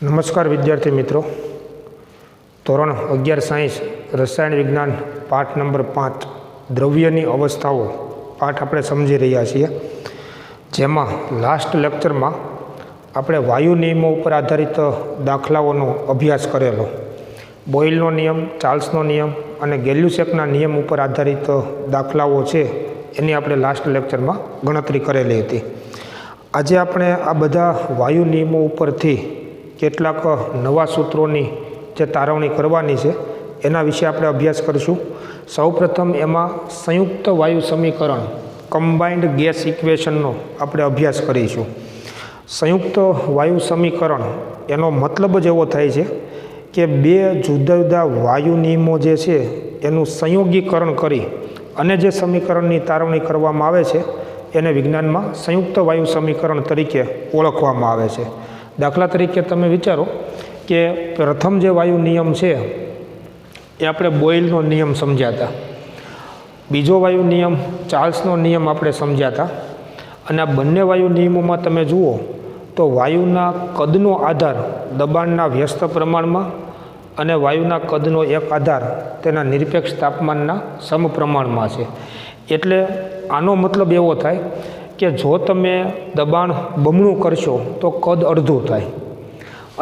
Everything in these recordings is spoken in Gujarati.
નમસ્કાર વિદ્યાર્થી મિત્રો, ધોરણ 11 સાયન્સ રસાયણ વિજ્ઞાન પાઠ નંબર 5 દ્રવ્યની અવસ્થાઓ પાઠ આપણે સમજી રહ્યા છીએ। જેમાં લાસ્ટ લેક્ચરમાં આપણે વાયુ નિયમો ઉપર આધારિત દાખલાઓનો અભ્યાસ કરેલો। બોયલનો નિયમ, ચાર્લ્સનો નિયમ અને ગેલ્યુસેકના નિયમ ઉપર આધારિત દાખલાઓ છે એની આપણે લાસ્ટ લેક્ચરમાં ગણતરી કરેલી હતી। આજે આપણે આ બધા વાયુ નિયમો ઉપરથી કેટલાક નવા સૂત્રોની જે તારવણી કરવાની છે એના વિશે આપણે અભ્યાસ કરીશું। સૌપ્રથમ એમાં સંયુક્ત વાયુ સમીકરણ કમ્બાઇન્ડ ગેસ ઇક્વેશનનો આપણે અભ્યાસ કરીશું। સંયુક્ત વાયુ સમીકરણ એનો મતલબ જ એવો થાય છે કે બે જુદા જુદા વાયુ નિયમો જે છે એનું સંયોગીકરણ કરી અને જે સમીકરણની તારવણી કરવામાં આવે છે એને વિજ્ઞાનમાં સંયુક્ત વાયુ સમીકરણ તરીકે ઓળખવામાં આવે છે। દાખલા તરીકે તમે વિચારો કે પ્રથમ જે વાયુ નિયમ છે એ આપણે બોયલનો નિયમ સમજ્યા હતા, બીજો વાયુ નિયમ ચાર્લ્સનો નિયમ આપણે સમજ્યા હતા। અને આ બંને વાયુ નિયમોમાં તમે જુઓ તો વાયુના કદનો આધાર દબાણના વ્યસ્ત પ્રમાણમાં અને વાયુના કદનો એક આધાર તેના નિરપેક્ષ તાપમાનના સમપ્રમાણમાં છે। એટલે આનો મતલબ એવો થાય કે જો તમે દબાણ બમણું કરશો તો કદ અડધું થાય,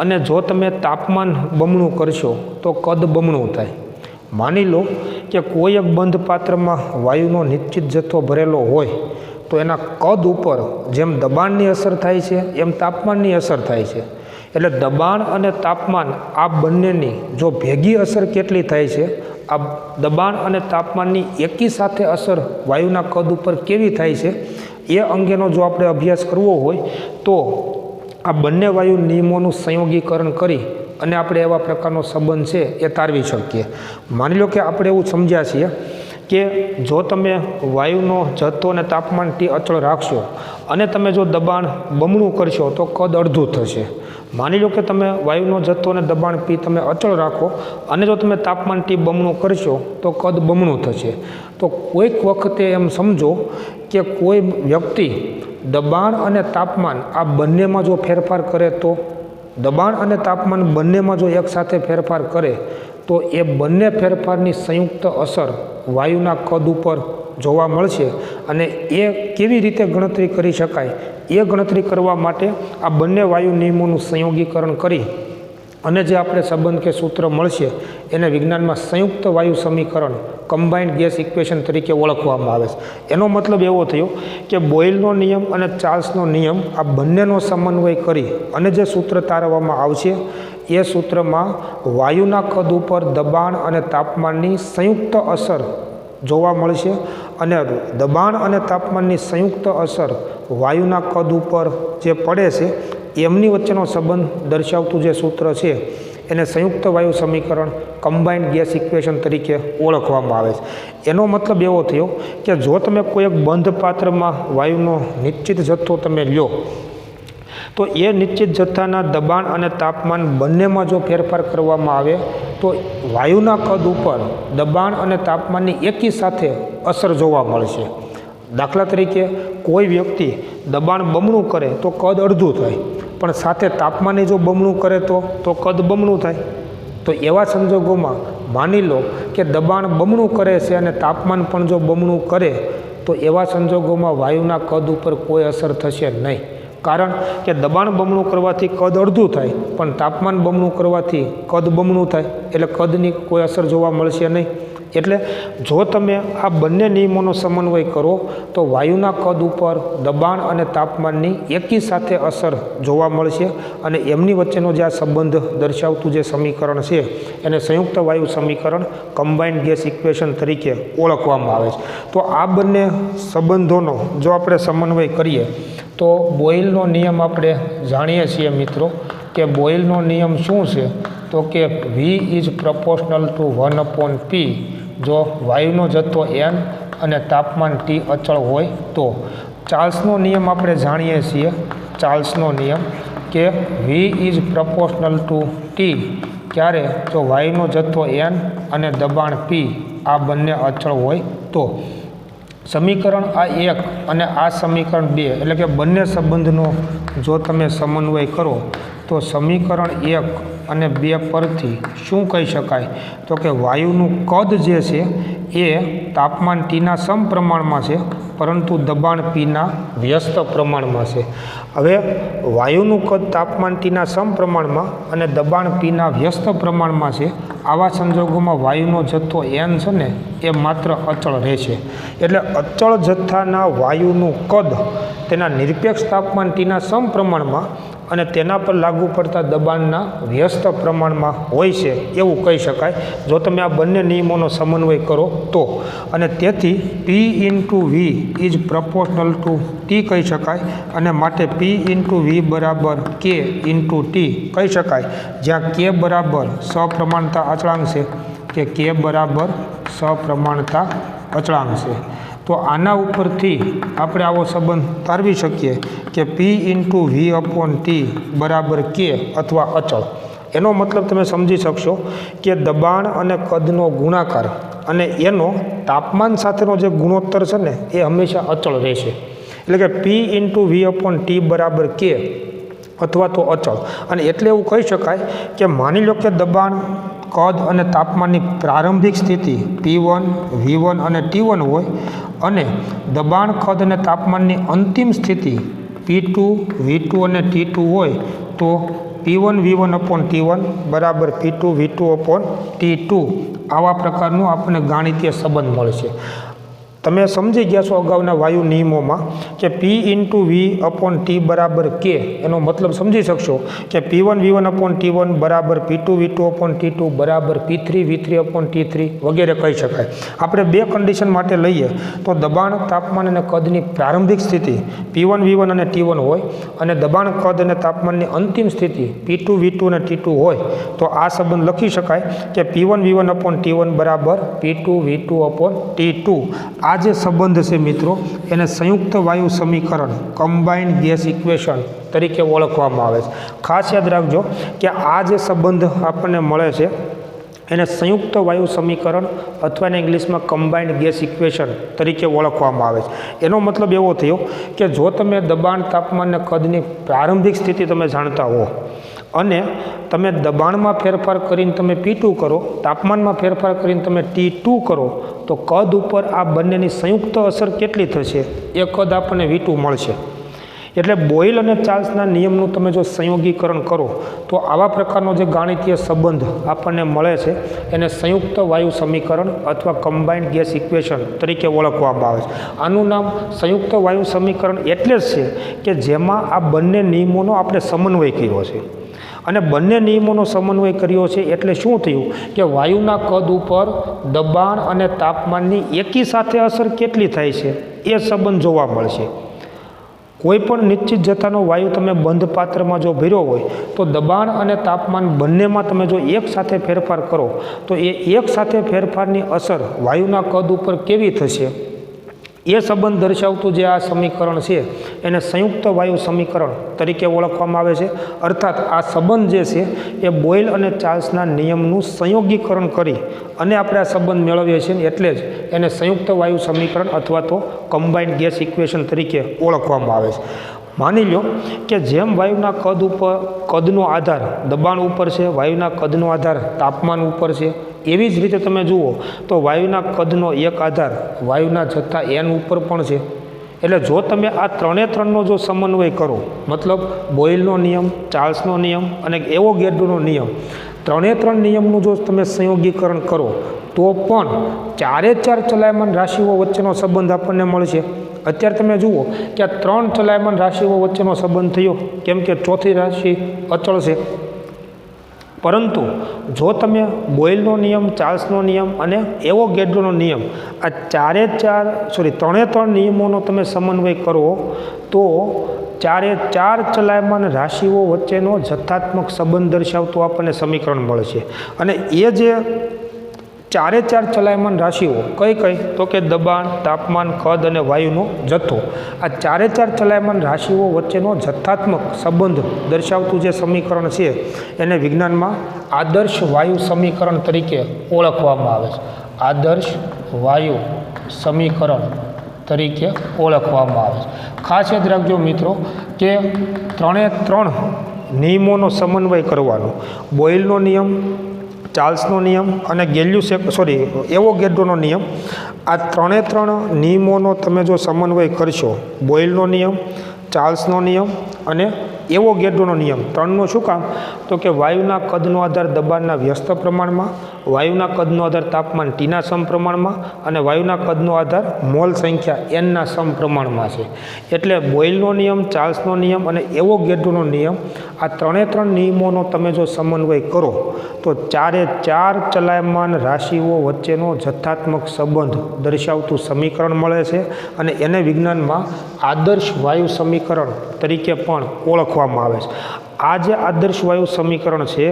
અને જો તમે તાપમાન બમણું કરશો તો કદ બમણું થાય। માની લો કે કોઈ એક બંધ પાત્રમાં વાયુનો નિશ્ચિત જથ્થો ભરેલો હોય તો એના કદ ઉપર જેમ દબાણની અસર થાય છે એમ તાપમાનની અસર થાય છે। એટલે દબાણ અને તાપમાન આ બંનેની જો ભેગી અસર કેટલી થાય છે, આ દબાણ અને તાપમાનની એકી સાથે અસર વાયુના કદ ઉપર કેવી થાય છે એ અંગેનો જો આપણે અભ્યાસ કરવો હોય તો આ બંને વાયુ નિયમોનું સંયોગીકરણ કરી અને આપણે એવા પ્રકારનો સંબંધ છે એ તારવી શકીએ। માની લો કે આપણે એવું સમજ્યા છીએ કે જો તમે વાયુનો જથ્થો અને તાપમાન T અચળ રાખશો અને તમે જો દબાણ બમણું કરશો તો કદ અડધું થશે। માની લો કે તમે વાયુનો જથ્થો અને દબાણ P તમે અચળ રાખો અને જો તમે તાપમાન T બમણું કરશો તો કદ બમણું થશે। તો કોઈક વખતે એમ સમજો કે કોઈ વ્યક્તિ દબાણ અને તાપમાન આ બંનેમાં જો ફેરફાર કરે તો દબાણ અને તાપમાન બંનેમાં જો એકસાથે ફેરફાર કરે તો એ બંને ફેરફારની સંયુક્ત અસર વાયુના કદ ઉપર જોવા મળશે। અને એ કેવી રીતે ગણતરી કરી શકાય એ ગણતરી કરવા માટે આ બંને વાયુ નિયમોનું સંયોગીકરણ કરી અને જે આપણે સંબંધ કે સૂત્ર મળશે એને વિજ્ઞાનમાં સંયુક્ત વાયુ સમીકરણ કમ્બાઇન્ડ ગેસ ઇક્વેશન તરીકે ઓળખવામાં આવે છે। એનો મતલબ એવો થયો કે બોયલનો નિયમ અને ચાર્લ્સનો નિયમ આ બંનેનો સમન્વય કરી અને જે સૂત્ર તારવવામાં આવશે એ સૂત્રમાં વાયુના કદ ઉપર દબાણ અને તાપમાનની સંયુક્ત અસર જોવા મળશે, અને દબાણ અને તાપમાનની સંયુક્ત અસર વાયુના કદ ઉપર જે પડે છે એમની વચ્ચેનો સંબંધ દર્શાવતું જે સૂત્ર છે એને સંયુક્ત વાયુ સમીકરણ કમ્બાઇન્ડ ગેસ ઇક્વેશન તરીકે ઓળખવામાં આવે છે। એનો મતલબ એવો થયો કે જો તમે કોઈ એક બંધ પાત્રમાં વાયુનો નિશ્ચિત જથ્થો તમે લ્યો તો એ નિશ્ચિત જથ્થાના દબાણ અને તાપમાન બંનેમાં જો ફેરફાર કરવામાં આવે તો વાયુના કદ ઉપર દબાણ અને તાપમાનની એકી સાથે અસર જોવા મળશે। દાખલા તરીકે કોઈ વ્યક્તિ દબાણ બમણું કરે તો કદ અડધું થાય, પણ સાથે તાપમાને જો બમણું કરે તો કદ બમણું થાય। તો એવા સંજોગોમાં માની લો કે દબાણ બમણું કરે છે અને તાપમાન પણ જો બમણું કરે તો એવા સંજોગોમાં વાયુના કદ ઉપર કોઈ અસર થશે નહીં, કારણ કે દબાણ બમણું કરવાથી કદ અડધું થાય પણ તાપમાન બમણું કરવાથી કદ બમણું થાય, એટલે કદની કોઈ અસર જોવા મળશે નહીં। એટલે જો તમે આ બંને નિયમોનો સમન્વય કરો તો વાયુના કદ ઉપર દબાણ અને તાપમાનની એકી સાથે અસર જોવા મળશે, અને એમની વચ્ચેનો જે આ સંબંધ દર્શાવતું જે સમીકરણ છે એને સંયુક્ત વાયુ સમીકરણ કમ્બાઇન્ડ ગેસ ઇક્વેશન તરીકે ઓળખવામાં આવે છે। તો આ બંને સંબંધોનો જો આપણે સમન્વય કરીએ તો બોયલનો નિયમ આપણે જાણીએ છીએ મિત્રો કે બોયલનો નિયમ શું છે તો કે V is proportional two 1/P જો વાયુનો જથ્થો N અને તાપમાન T અચળ હોય તો। ચાર્લ્સનો નિયમ આપણે જાણીએ છીએ, ચાર્લ્સનો નિયમ કે V is proportional two T ક્યારે જો વાયુનો જથ્થો N અને દબાણ P આ બંને અચળ હોય તો। સમીકરણ આ એક અને આ સમીકરણ બે એટલે કે બંને સંબંધનો જો તમે સમન્વય કરો તો સમીકરણ એક અને બે પરથી શું કહી શકાય તો કે વાયુનું કદ જે છે એ તાપમાન ટીના સમપ્રમાણમાં છે પરંતુ દબાણ પીના વ્યસ્ત પ્રમાણમાં છે. હવે વાયુનું કદ તાપમાન ટીના સમપ્રમાણમાં અને દબાણ પીના વ્યસ્ત પ્રમાણમાં છે. આવા સંજોગોમાં વાયુનો જથ્થો n છે ને એ માત્ર અચળ રહેશે. એટલે અચળ જથ્થાના વાયુનું કદ તેના નિરપેક્ષ તાપમાન ટીના સમપ્રમાણમાં અને તેના પર લાગુ પડતા દબાણના વ્યસ્ત પ્રમાણમાં હોય છે એવું કહી શકાય જો તમે આ બંને નિયમોનો સમન્વય કરો તો. અને તેથી P into V is proportional to T કહી શકાય અને માટે P ઇન્ટુ વી બરાબર કે ઇન્ટુ ટી કહી શકાય, જ્યાં કે બરાબર સપ્રમાણતા અચળાંક છે કે કે બરાબર સપ્રમાણતા અચળાંક છે. તો આના ઉપરથી આપણે આવો સંબંધ તારવી શકીએ કે P into V upon T બરાબર કે અથવા અચળ. એનો મતલબ તમે સમજી શકશો કે દબાણ અને કદનો ગુણાકાર અને એનો તાપમાન સાથેનો જે ગુણોત્તર છે ને એ હંમેશા અચળ રહેશે. એટલે કે P into V upon T બરાબર કે અથવા તો અચળ. અને એટલે એવું કહી શકાય કે માની લો કે દબાણ, કદ અને તાપમાનની પ્રારંભિક સ્થિતિ P1, V1 અને T1 હોય અને દબાણ, કદ અને તાપમાનની અંતિમ સ્થિતિ P2, V2 અને T2 હોય તો P1 V1 અપોન T1 બરાબર P2 V2 અપોન T2 આવા પ્રકારનું આપણને ગાણિતીય સંબંધ મળશે. તમે સમજી ગયા છો અગાઉના વાયુ નિયમોમાં કે P into V upon T બરાબર કે એનો મતલબ સમજી શકશો કે P1 V1 અપોન T1 બરાબર P2 V2 અપોન T2 બરાબર P3 V3 અપોન T3 વગેરે કહી શકાય. આપણે બે કન્ડિશન માટે લઈએ તો દબાણ, તાપમાન અને કદની પ્રારંભિક સ્થિતિ P1 V1 અને T1 હોય અને દબાણ, કદ અને તાપમાનની અંતિમ સ્થિતિ P2 V2 અને T2 હોય તો આ સંબંધ લખી શકાય કે P1 V1 અપોન T1 બરાબર P2 V2 અપોન T2. આ જે સંબંધ છે મિત્રો એને સંયુક્ત વાયુ સમીકરણ કમ્બાઇન્ડ ગેસ ઇક્વેશન તરીકે ઓળખવામાં આવે છે. ખાસ યાદ રાખજો કે આ જે સંબંધ આપણને મળે છે એને સંયુક્ત વાયુ સમીકરણ અથવા એને ઇંગ્લિશમાં કમ્બાઇન્ડ ગેસ ઇક્વેશન તરીકે ઓળખવામાં આવે છે. એનો મતલબ એવો થયો કે જો તમે દબાણ, તાપમાન અને કદની પ્રારંભિક સ્થિતિ તમે જાણતા હો અને તમે દબાણમાં ફેરફાર કરીને તમે P2 કરો, તાપમાનમાં ફેરફાર કરીને તમે T2 કરો તો કદ ઉપર આ બંનેની સંયુક્ત અસર કેટલી થશે એ કદ આપણને V2 મળશે. એટલે બોઇલ અને ચાર્લ્સના નિયમનું તમે જો સંયોગીકરણ કરો તો આવા પ્રકારનો જે ગાણિતીય સંબંધ આપણને મળે છે એને સંયુક્ત વાયુ સમીકરણ અથવા કમ્બાઇન્ડ ગેસ ઇક્વેશન તરીકે ઓળખવામાં આવે છે. આનું નામ સંયુક્ત વાયુ સમીકરણ એટલે જ છે કે જેમાં આ બંને નિયમોનો આપણે સમન્વય કર્યો છે. અને બંને નિયમોનો સમન્વય કર્યો છે એટલે શું થયું કે વાયુના કદ ઉપર દબાણ અને તાપમાનની એકી સાથે અસર કેટલી થાય છે એ સંબંધ જોવા મળશે. કોઈ પણ નિશ્ચિત જથ્થાનો વાયુ તમે બંધ પાત્રમાં જો ભર્યો હોય તો દબાણ અને તાપમાન બંનેમાં તમે જો એક સાથે ફેરફાર કરો તો એ એક સાથે ફેરફારની અસર વાયુના કદ ઉપર કેવી થશે એ સંબંધ દર્શાવતું જે આ સમીકરણ છે એને સંયુક્ત વાયુ સમીકરણ તરીકે ઓળખવામાં આવે છે. અર્થાત આ સંબંધ જે છે એ બોઇલ અને ચાર્લ્સના નિયમનું સંયોગીકરણ કરી અને આપણે આ સંબંધ મેળવીએ છીએ એટલે જ એને સંયુક્ત વાયુ સમીકરણ અથવા તો કમ્બાઇન્ડ ગેસ ઇક્વેશન તરીકે ઓળખવામાં આવે છે. માની લો કે જેમ વાયુના કદ ઉપર કદનો આધાર દબાણ ઉપર છે, વાયુના કદનો આધાર તાપમાન ઉપર છે, એવી જ રીતે તમે જુઓ તો વાયુના કદનો એક આધાર વાયુના જથ્થા n ઉપર પણ છે. એટલે જો તમે આ ત્રણનો જો સમન્વય કરો મતલબ બોઇલનો નિયમ, ચાર્લ્સનો નિયમ અને એવોગાડ્રોનો નિયમ, ત્રણ નિયમનું જો તમે સંયોગીકરણ કરો તો પણ ચારે ચાર ચલાયમાન રાશિઓ વચ્ચેનો સંબંધ આપણને મળશે. અત્યારે તમે જુઓ કે આ ત્રણ ચલાયમાન રાશિઓ વચ્ચેનો સંબંધ થયો કેમ કે ચોથી રાશિ અચળ છે. પરંતુ જો તમે બોઇલનો નિયમ, ચાર્લ્સનો નિયમ અને એવોગાડ્રોનો નિયમ આ ત્રણ નિયમોનો તમે સમન્વય કરો તો ચારે ચાર ચલાયમાન રાશિઓ વચ્ચેનો જથ્થાત્મક સંબંધ દર્શાવતું આપણને સમીકરણ મળશે. અને એ જે ચારે ચાર ચલાયમાન રાશિઓ કઈ તો કે દબાણ, તાપમાન, કદ અને વાયુનો જથ્થો, આ ચારે ચાર ચલાયમાન રાશિઓ વચ્ચેનો જથ્થાત્મક સંબંધ દર્શાવતું જે સમીકરણ છે એને વિજ્ઞાનમાં આદર્શ વાયુ સમીકરણ તરીકે ઓળખવામાં આવે છે. આદર્શ વાયુ સમીકરણ તરીકે ઓળખવામાં આવે છે. ખાસ યાદ રાખજો મિત્રો કે 3 નિયમોનો સમન્વય કરવાનો. બોયલનો નિયમ, ચાર્લ્સનો નિયમ અને એવોગાડ્રોનો નિયમ. આ 3 નિયમોનો તમે જો સમન્વય કરશો, બોયલનો નિયમ, ચાર્લ્સનો નિયમ અને એવોગાડ્રોનો નિયમ, 3નો શું કામ? તો કે વાયુના કદનો આધાર દબાણના વ્યસ્ત પ્રમાણમાં, વાયુના કદનો આધાર તાપમાન ટીના સમપ્રમાણમાં અને વાયુના કદનો આધાર મોલ સંખ્યા એનના સમપ્રમાણમાં છે. એટલે બોયલનો નિયમ, ચાર્લ્સનો નિયમ અને એવોગાડ્રોનો નિયમ, આ 3 નિયમોનો તમે જો સમન્વય કરો તો 4 ચલાયમાન રાશિઓ વચ્ચેનો જથ્થાત્મક સંબંધ દર્શાવતું સમીકરણ મળે છે અને એને વિજ્ઞાનમાં આદર્શ વાયુ સમીકરણ તરીકે પણ ઓળખવામાં આવે છે. આ જે આદર્શ વાયુ સમીકરણ છે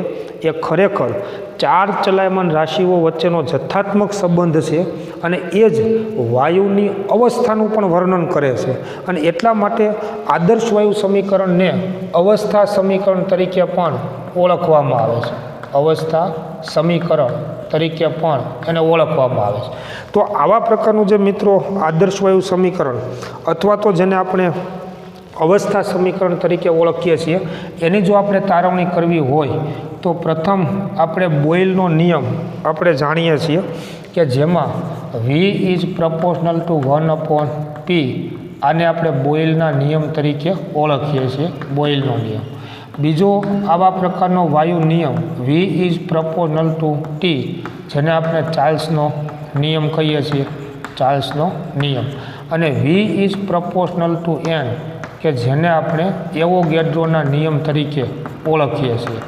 એ ખરેખર 4 ચલાયમાન રાશિઓ વચ્ચેનો જથ્થાત્મક સંબંધ છે અને એ જ વાયુની અવસ્થાનું પણ વર્ણન કરે છે. અને એટલા માટે આદર્શ વાયુ સમીકરણને અવસ્થા સમીકરણ તરીકે પણ ઓળખવામાં આવે છે. અવસ્થા સમીકરણ તરીકે પણ એને ઓળખવામાં આવે છે. તો આવા પ્રકારનું જે મિત્રો આદર્શ વાયુ સમીકરણ અથવા તો જેને આપણે અવસ્થા સમીકરણ તરીકે ઓળખીએ છીએ, એની જો આપણે તારવણી કરવી હોય તો પ્રથમ આપણે બોયલનો નિયમ આપણે જાણીએ છીએ કે જેમાં V is proportional two 1/P. આને આપણે બોયલના નિયમ તરીકે ઓળખીએ છીએ, બોયલનો નિયમ. બીજો આવા પ્રકારનો વાયુ નિયમ V is proportional two T, જેને આપણે ચાર્લ્સનો નિયમ કહીએ છીએ, ચાર્લ્સનો નિયમ. અને V is proportional two N, કે જેને આપણે એવોગાડ્રોના નિયમ તરીકે ઓળખીએ છીએ.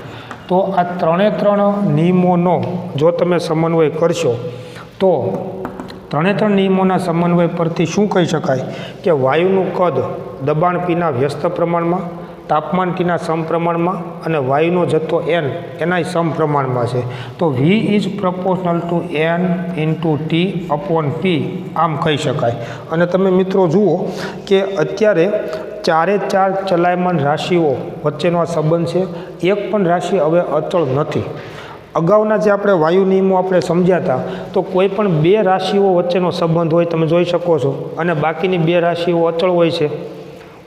તો આ 3 નિયમોનો જો તમે સમન્વય કરશો તો 3 નિયમોના સમન્વય પરથી શું કહી શકાય કે વાયુનું કદ દબાણ પીના વ્યસ્ત પ્રમાણમાં, તાપમાન ટીના સમપ્રમાણમાં અને વાયુનો જથ્થો N એના સમપ્રમાણમાં છે. તો V is proportional two N into T/P આમ કહી શકાય. અને તમે મિત્રો જુઓ કે અત્યારે 4 ચલાયમાન રાશિઓ વચ્ચેનો આ સંબંધ છે. એક પણ રાશિ હવે અચળ નથી. અગાઉના જે આપણે વાયુ નિયમો આપણે સમજ્યા હતા તો કોઈ પણ 2 રાશિઓ વચ્ચેનો સંબંધ હોય, તમે જોઈ શકો છો, અને બાકીની 2 રાશિઓ અચળ હોય છે.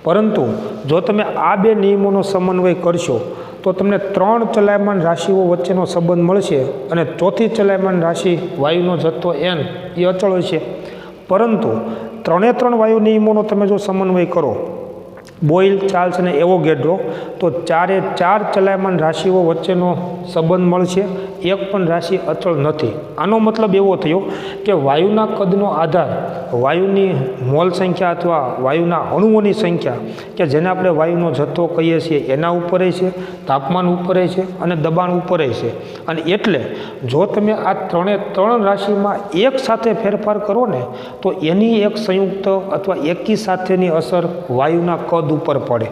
પરંતુ જો તમે આ 2 નિયમોનો સમન્વય કરશો તો તમને 3 ચલાયમાન રાશિઓ વચ્ચેનો સંબંધ મળશે અને ચોથી ચલાયમાન રાશિ વાયુનો જથ્થો N એ અચળ હોય છે. પરંતુ 3 વાયુ નિયમોનો તમે જો સમન્વય કરો, બોયલ, ચાર્લ્સ અને એવોગાડ્રો, તો 4 ચલાયમાન રાશિઓ વચ્ચેનો સંબંધ મળશે. એક પણ રાશિ અચળ નથી. આનો મતલબ એવો થયો કે વાયુના કદનો આધાર વાયુની મોલ સંખ્યા અથવા વાયુના અણુઓની સંખ્યા, કે જેને આપણે વાયુનો જથ્થો કહીએ છીએ, એના ઉપર છે, તાપમાન ઉપર છે અને દબાણ ઉપર છે. અને એટલે જો તમે આ 3 રાશિમાં એક સાથે ફેરફાર કરો ને તો એની એક સંયુક્ત અથવા એકી સાથેની અસર વાયુના કદ ઉપર પડે.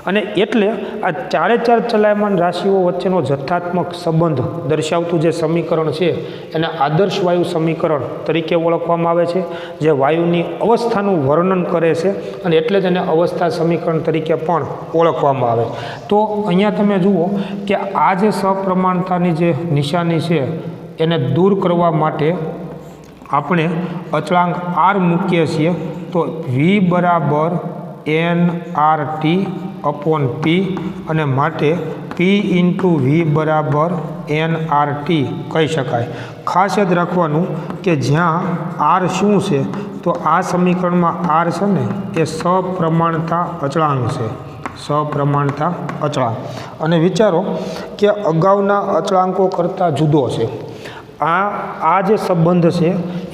અને એટલે આ 4 ચલાયમાન રાશિઓ વચ્ચેનો જથ્થાત્મક સંબંધ દર્શાવતું જે સમીકરણ છે એને આદર્શ વાયુ સમીકરણ તરીકે ઓળખવામાં આવે છે, જે વાયુની અવસ્થાનું વર્ણન કરે છે અને એટલે જ એને અવસ્થા સમીકરણ તરીકે પણ ઓળખવામાં આવે. તો અહીંયા તમે જુઓ કે આ જે સપ્રમાણતાની જે નિશાની છે એને દૂર કરવા માટે આપણે અચળાંક R મૂકીએ છીએ. તો V બરાબર nRT/P અને માટે P ઇન્ટુ V બરાબર nRT કહી શકાય. ખાસ યાદ રાખવાનું કે જ્યાં R શું છે તો આ સમીકરણમાં R છે ને એ સપ્રમાણતા અચળાંક છે, સપ્રમાણતા અચળાંક. અને વિચારો કે અગાઉના અચળાંકો કરતાં જુદો છે. આ જે સંબંધ છે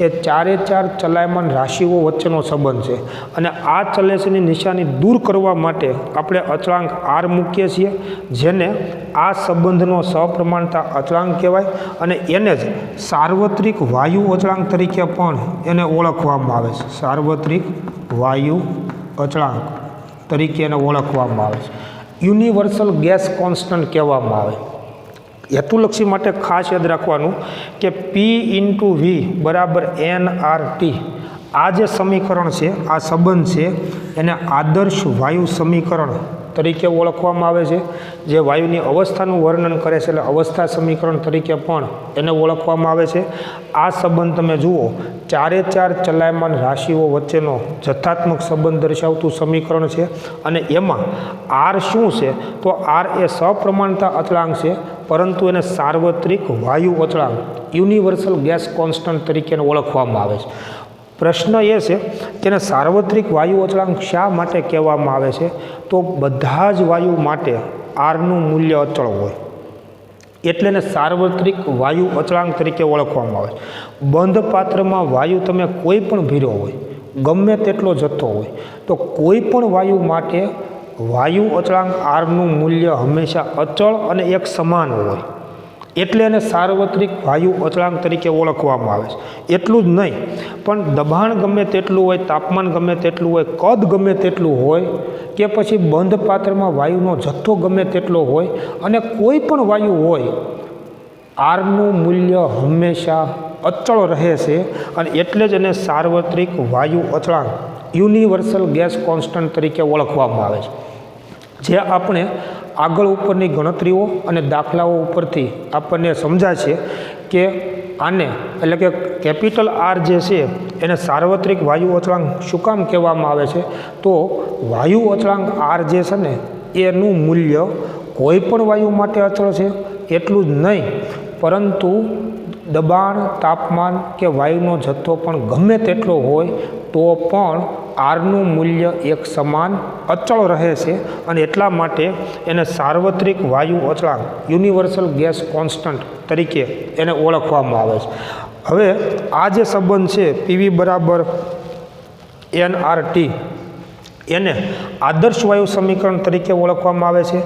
એ 4 ચલાયમાન રાશિઓ વચ્ચેનો સંબંધ છે. અને આ ચલે છેની નિશાની દૂર કરવા માટે આપણે અચળાંક R મૂકીએ છીએ, જેને આ સંબંધનો સપ્રમાણતા અચળાંક કહેવાય. અને એને જ સાર્વત્રિક વાયુ અચળાંક તરીકે પણ એને ઓળખવામાં આવે છે. સાર્વત્રિક વાયુ અચળાંક તરીકે એને ઓળખવામાં આવે છે. યુનિવર્સલ ગેસ કોન્સ્ટન્ટ કહેવામાં આવે. હેતુલક્ષી માટે ખાસ યાદ રાખવાનું કે P ઇન્ટુ V બરાબર nRT, આ જે સમીકરણ છે, આ સંબંધ છે, એને આદર્શ વાયુ સમીકરણ તરીકે ઓળખવામાં આવે છે, જે વાયુની અવસ્થાનું વર્ણન કરે છે એટલે અવસ્થા સમીકરણ તરીકે પણ એને ઓળખવામાં આવે છે. આ સંબંધ તમે જુઓ, ચારે ચાર ચલાયમાન રાશિઓ વચ્ચેનો જથ્થાત્મક સંબંધ દર્શાવતું સમીકરણ છે. અને એમાં આર શું છે? તો આર એ સપ્રમાણતા અચળાંક છે, પરંતુ એને સાર્વત્રિક વાયુ અચળાંક યુનિવર્સલ ગેસ કોન્સ્ટન્ટ તરીકે ઓળખવામાં આવે છે. પ્રશ્ન એ છે કે એને સાર્વત્રિક વાયુ અચળાંક શા માટે કહેવામાં આવે છે? તો બધા જ વાયુ માટે આરનું મૂલ્ય અચળ હોય એટલે એને સાર્વત્રિક વાયુ અચળાંક તરીકે ઓળખવામાં આવે છે. બંધ પાત્રમાં વાયુ તમે કોઈ પણ ભર્યો હોય, ગમે તેટલો જથ્થો હોય, તો કોઈ પણ વાયુ માટે વાયુ અચળાંક આરનું મૂલ્ય હંમેશા અચળ અને એક સમાન હોય એટલે એને સાર્વત્રિક વાયુ અચળાંક તરીકે ઓળખવામાં આવે છે. એટલું જ નહીં, પણ દબાણ ગમે તેટલું હોય, તાપમાન ગમે તેટલું હોય, કદ ગમે તેટલું હોય, કે પછી બંધ પાત્રમાં વાયુનો જથ્થો ગમે તેટલો હોય અને કોઈ પણ વાયુ હોય, આરનું મૂલ્ય હંમેશા અચળ રહે છે. અને એટલે જ એને સાર્વત્રિક વાયુ અચળાંક યુનિવર્સલ ગેસ કોન્સ્ટન્ટ તરીકે ઓળખવામાં આવે છે. જે આપણે આગળ ઉપરની ગણતરીઓ અને દાખલાઓ ઉપરથી આપણને સમજાય છે કે આને એટલે કે કેપિટલ આર જે છે એને સાર્વત્રિક વાયુ અચળાંક શું કામ કહેવામાં આવે છે? તો વાયુ અચળાંક આર જે છે ને એનું મૂલ્ય કોઈ પણ વાયુ માટે અચળ છે. એટલું જ નહીં, પરંતુ દબાણ, તાપમાન કે વાયુનો જથ્થો પણ ગમે તેટલો હોય તો પણ આરનું મૂલ્ય એક સમાન અચળ રહે છે. અને એટલા માટે એને સાર્વત્રિક વાયુ અચળાંક યુનિવર્સલ ગેસ કોન્સ્ટન્ટ તરીકે એને ઓળખવામાં આવે છે. હવે આ જે સંબંધ છે પીવી બરાબર એનઆરટી, એને આદર્શ વાયુ સમીકરણ તરીકે ઓળખવામાં આવે છે,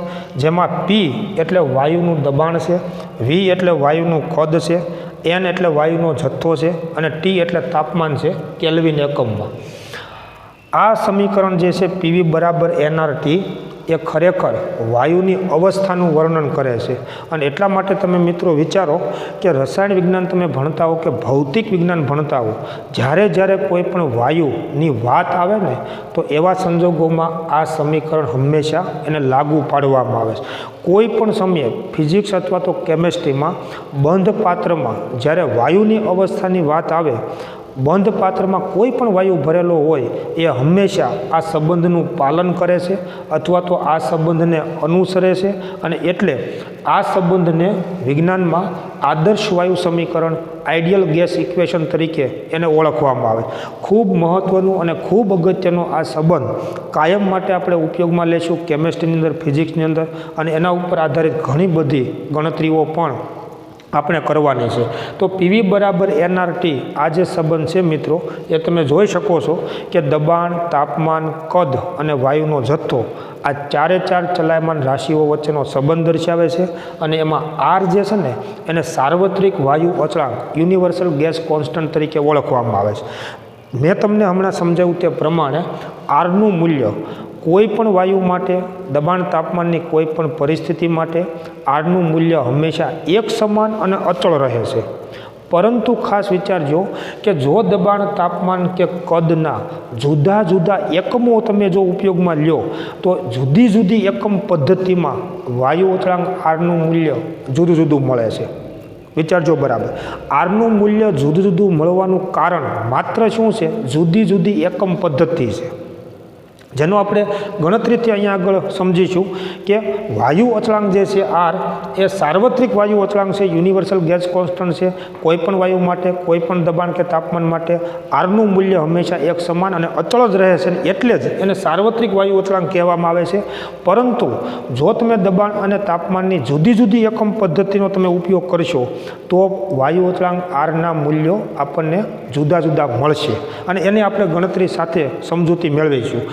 જેમાં પી એટલે વાયુનું દબાણ છે, વી એટલે વાયુનું કદ છે, એન એટલે વાયુનો જથ્થો છે અને ટી એટલે તાપમાન છે કેલ્વિન એકમમાં. આ સમીકરણ જે છે પીવી બરાબર એનઆરટી એ ખરેખર વાયુની અવસ્થાનું વર્ણન કરે છે. અને એટલા માટે તમે મિત્રો વિચારો કે રસાયણ વિજ્ઞાન તમે ભણતા હો કે ભૌતિક વિજ્ઞાન ભણતા હો, જ્યારે કોઈ પણ વાયુની વાત આવે ને તો એવા સંજોગોમાં આ સમીકરણ હંમેશા એને લાગુ પાડવામાં આવે છે. કોઈ પણ સમયે ફિઝિક્સ અથવા તો કેમેસ્ટ્રીમાં બંધ પાત્રમાં જ્યારે વાયુની અવસ્થાની વાત આવે, બંધ પાત્રમાં કોઈ પણ વાયુ ભરેલો હોય એ હંમેશા આ સંબંધનું પાલન કરે છે અથવા તો આ સંબંધને અનુસરે છે. અને એટલે આ સંબંધને વિજ્ઞાનમાં આદર્શ વાયુ સમીકરણ આઈડિયલ ગેસ ઇક્વેશન તરીકે એને ઓળખવામાં આવે. ખૂબ મહત્ત્વનું અને ખૂબ અગત્યનો આ સંબંધ કાયમ માટે આપણે ઉપયોગમાં લેશું કેમેસ્ટ્રીની અંદર, ફિઝિક્સની અંદર, અને એના ઉપર આધારિત ઘણી બધી ગણતરીઓ પણ આપણે કરવાની છે. તો પીવી બરાબર એનઆરટી આ જે સંબંધ છે મિત્રો એ તમે જોઈ શકો છો કે દબાણ, તાપમાન, કદ અને વાયુનો જથ્થો આ ચારે ચાર ચલાયમાન રાશિઓ વચ્ચેનો સંબંધ દર્શાવે છે. અને એમાં આર જે છે ને એને સાર્વત્રિક વાયુ અચળાંક યુનિવર્સલ ગેસ કોન્સ્ટન્ટ તરીકે ઓળખવામાં આવે છે. મેં તમને હમણાં સમજાવ્યું તે પ્રમાણે આરનું મૂલ્ય કોઈ પણ વાયુ માટે, દબાણ, તાપમાનની કોઈ પણ પરિસ્થિતિ માટે આરનું મૂલ્ય હંમેશા એક સમાન અને અચળ રહે છે. પરંતુ ખાસ વિચારજો કે જો દબાણ, તાપમાન કે કદના જુદા જુદા એકમો તમે જો ઉપયોગમાં લ્યો તો જુદી જુદી એકમ પદ્ધતિમાં વાયુ અચળાંક આરનું મૂલ્ય જુદું જુદું મળે છે. વિચારજો બરાબર. આરનું મૂલ્ય જુદું જુદું મળવાનું કારણ માત્ર શું છે? જુદી જુદી એકમ પદ્ધતિ છે, જેનો આપણે ગણતરીથી અહીંયા આગળ સમજીશું કે વાયુ અચળાંક જે છે આર એ સાર્વત્રિક વાયુ અચળાંક છે, યુનિવર્સલ ગેસ કોન્સ્ટન્ટ છે. કોઈ પણ વાયુ માટે, કોઈ પણ દબાણ કે તાપમાન માટે આરનું મૂલ્ય હંમેશા એક સમાન અને અચળ જ રહે છે. એટલે જ એને સાર્વત્રિક વાયુ અચળાંક કહેવામાં આવે છે. પરંતુ જો તમે દબાણ અને તાપમાનની જુદી જુદી એકમ પદ્ધતિનો તમે ઉપયોગ કરશો તો વાયુ અચળાંક આરના મૂલ્યો આપણને જુદા જુદા મળશે અને એને આપણે ગણતરી સાથે સમજૂતી મેળવીશું.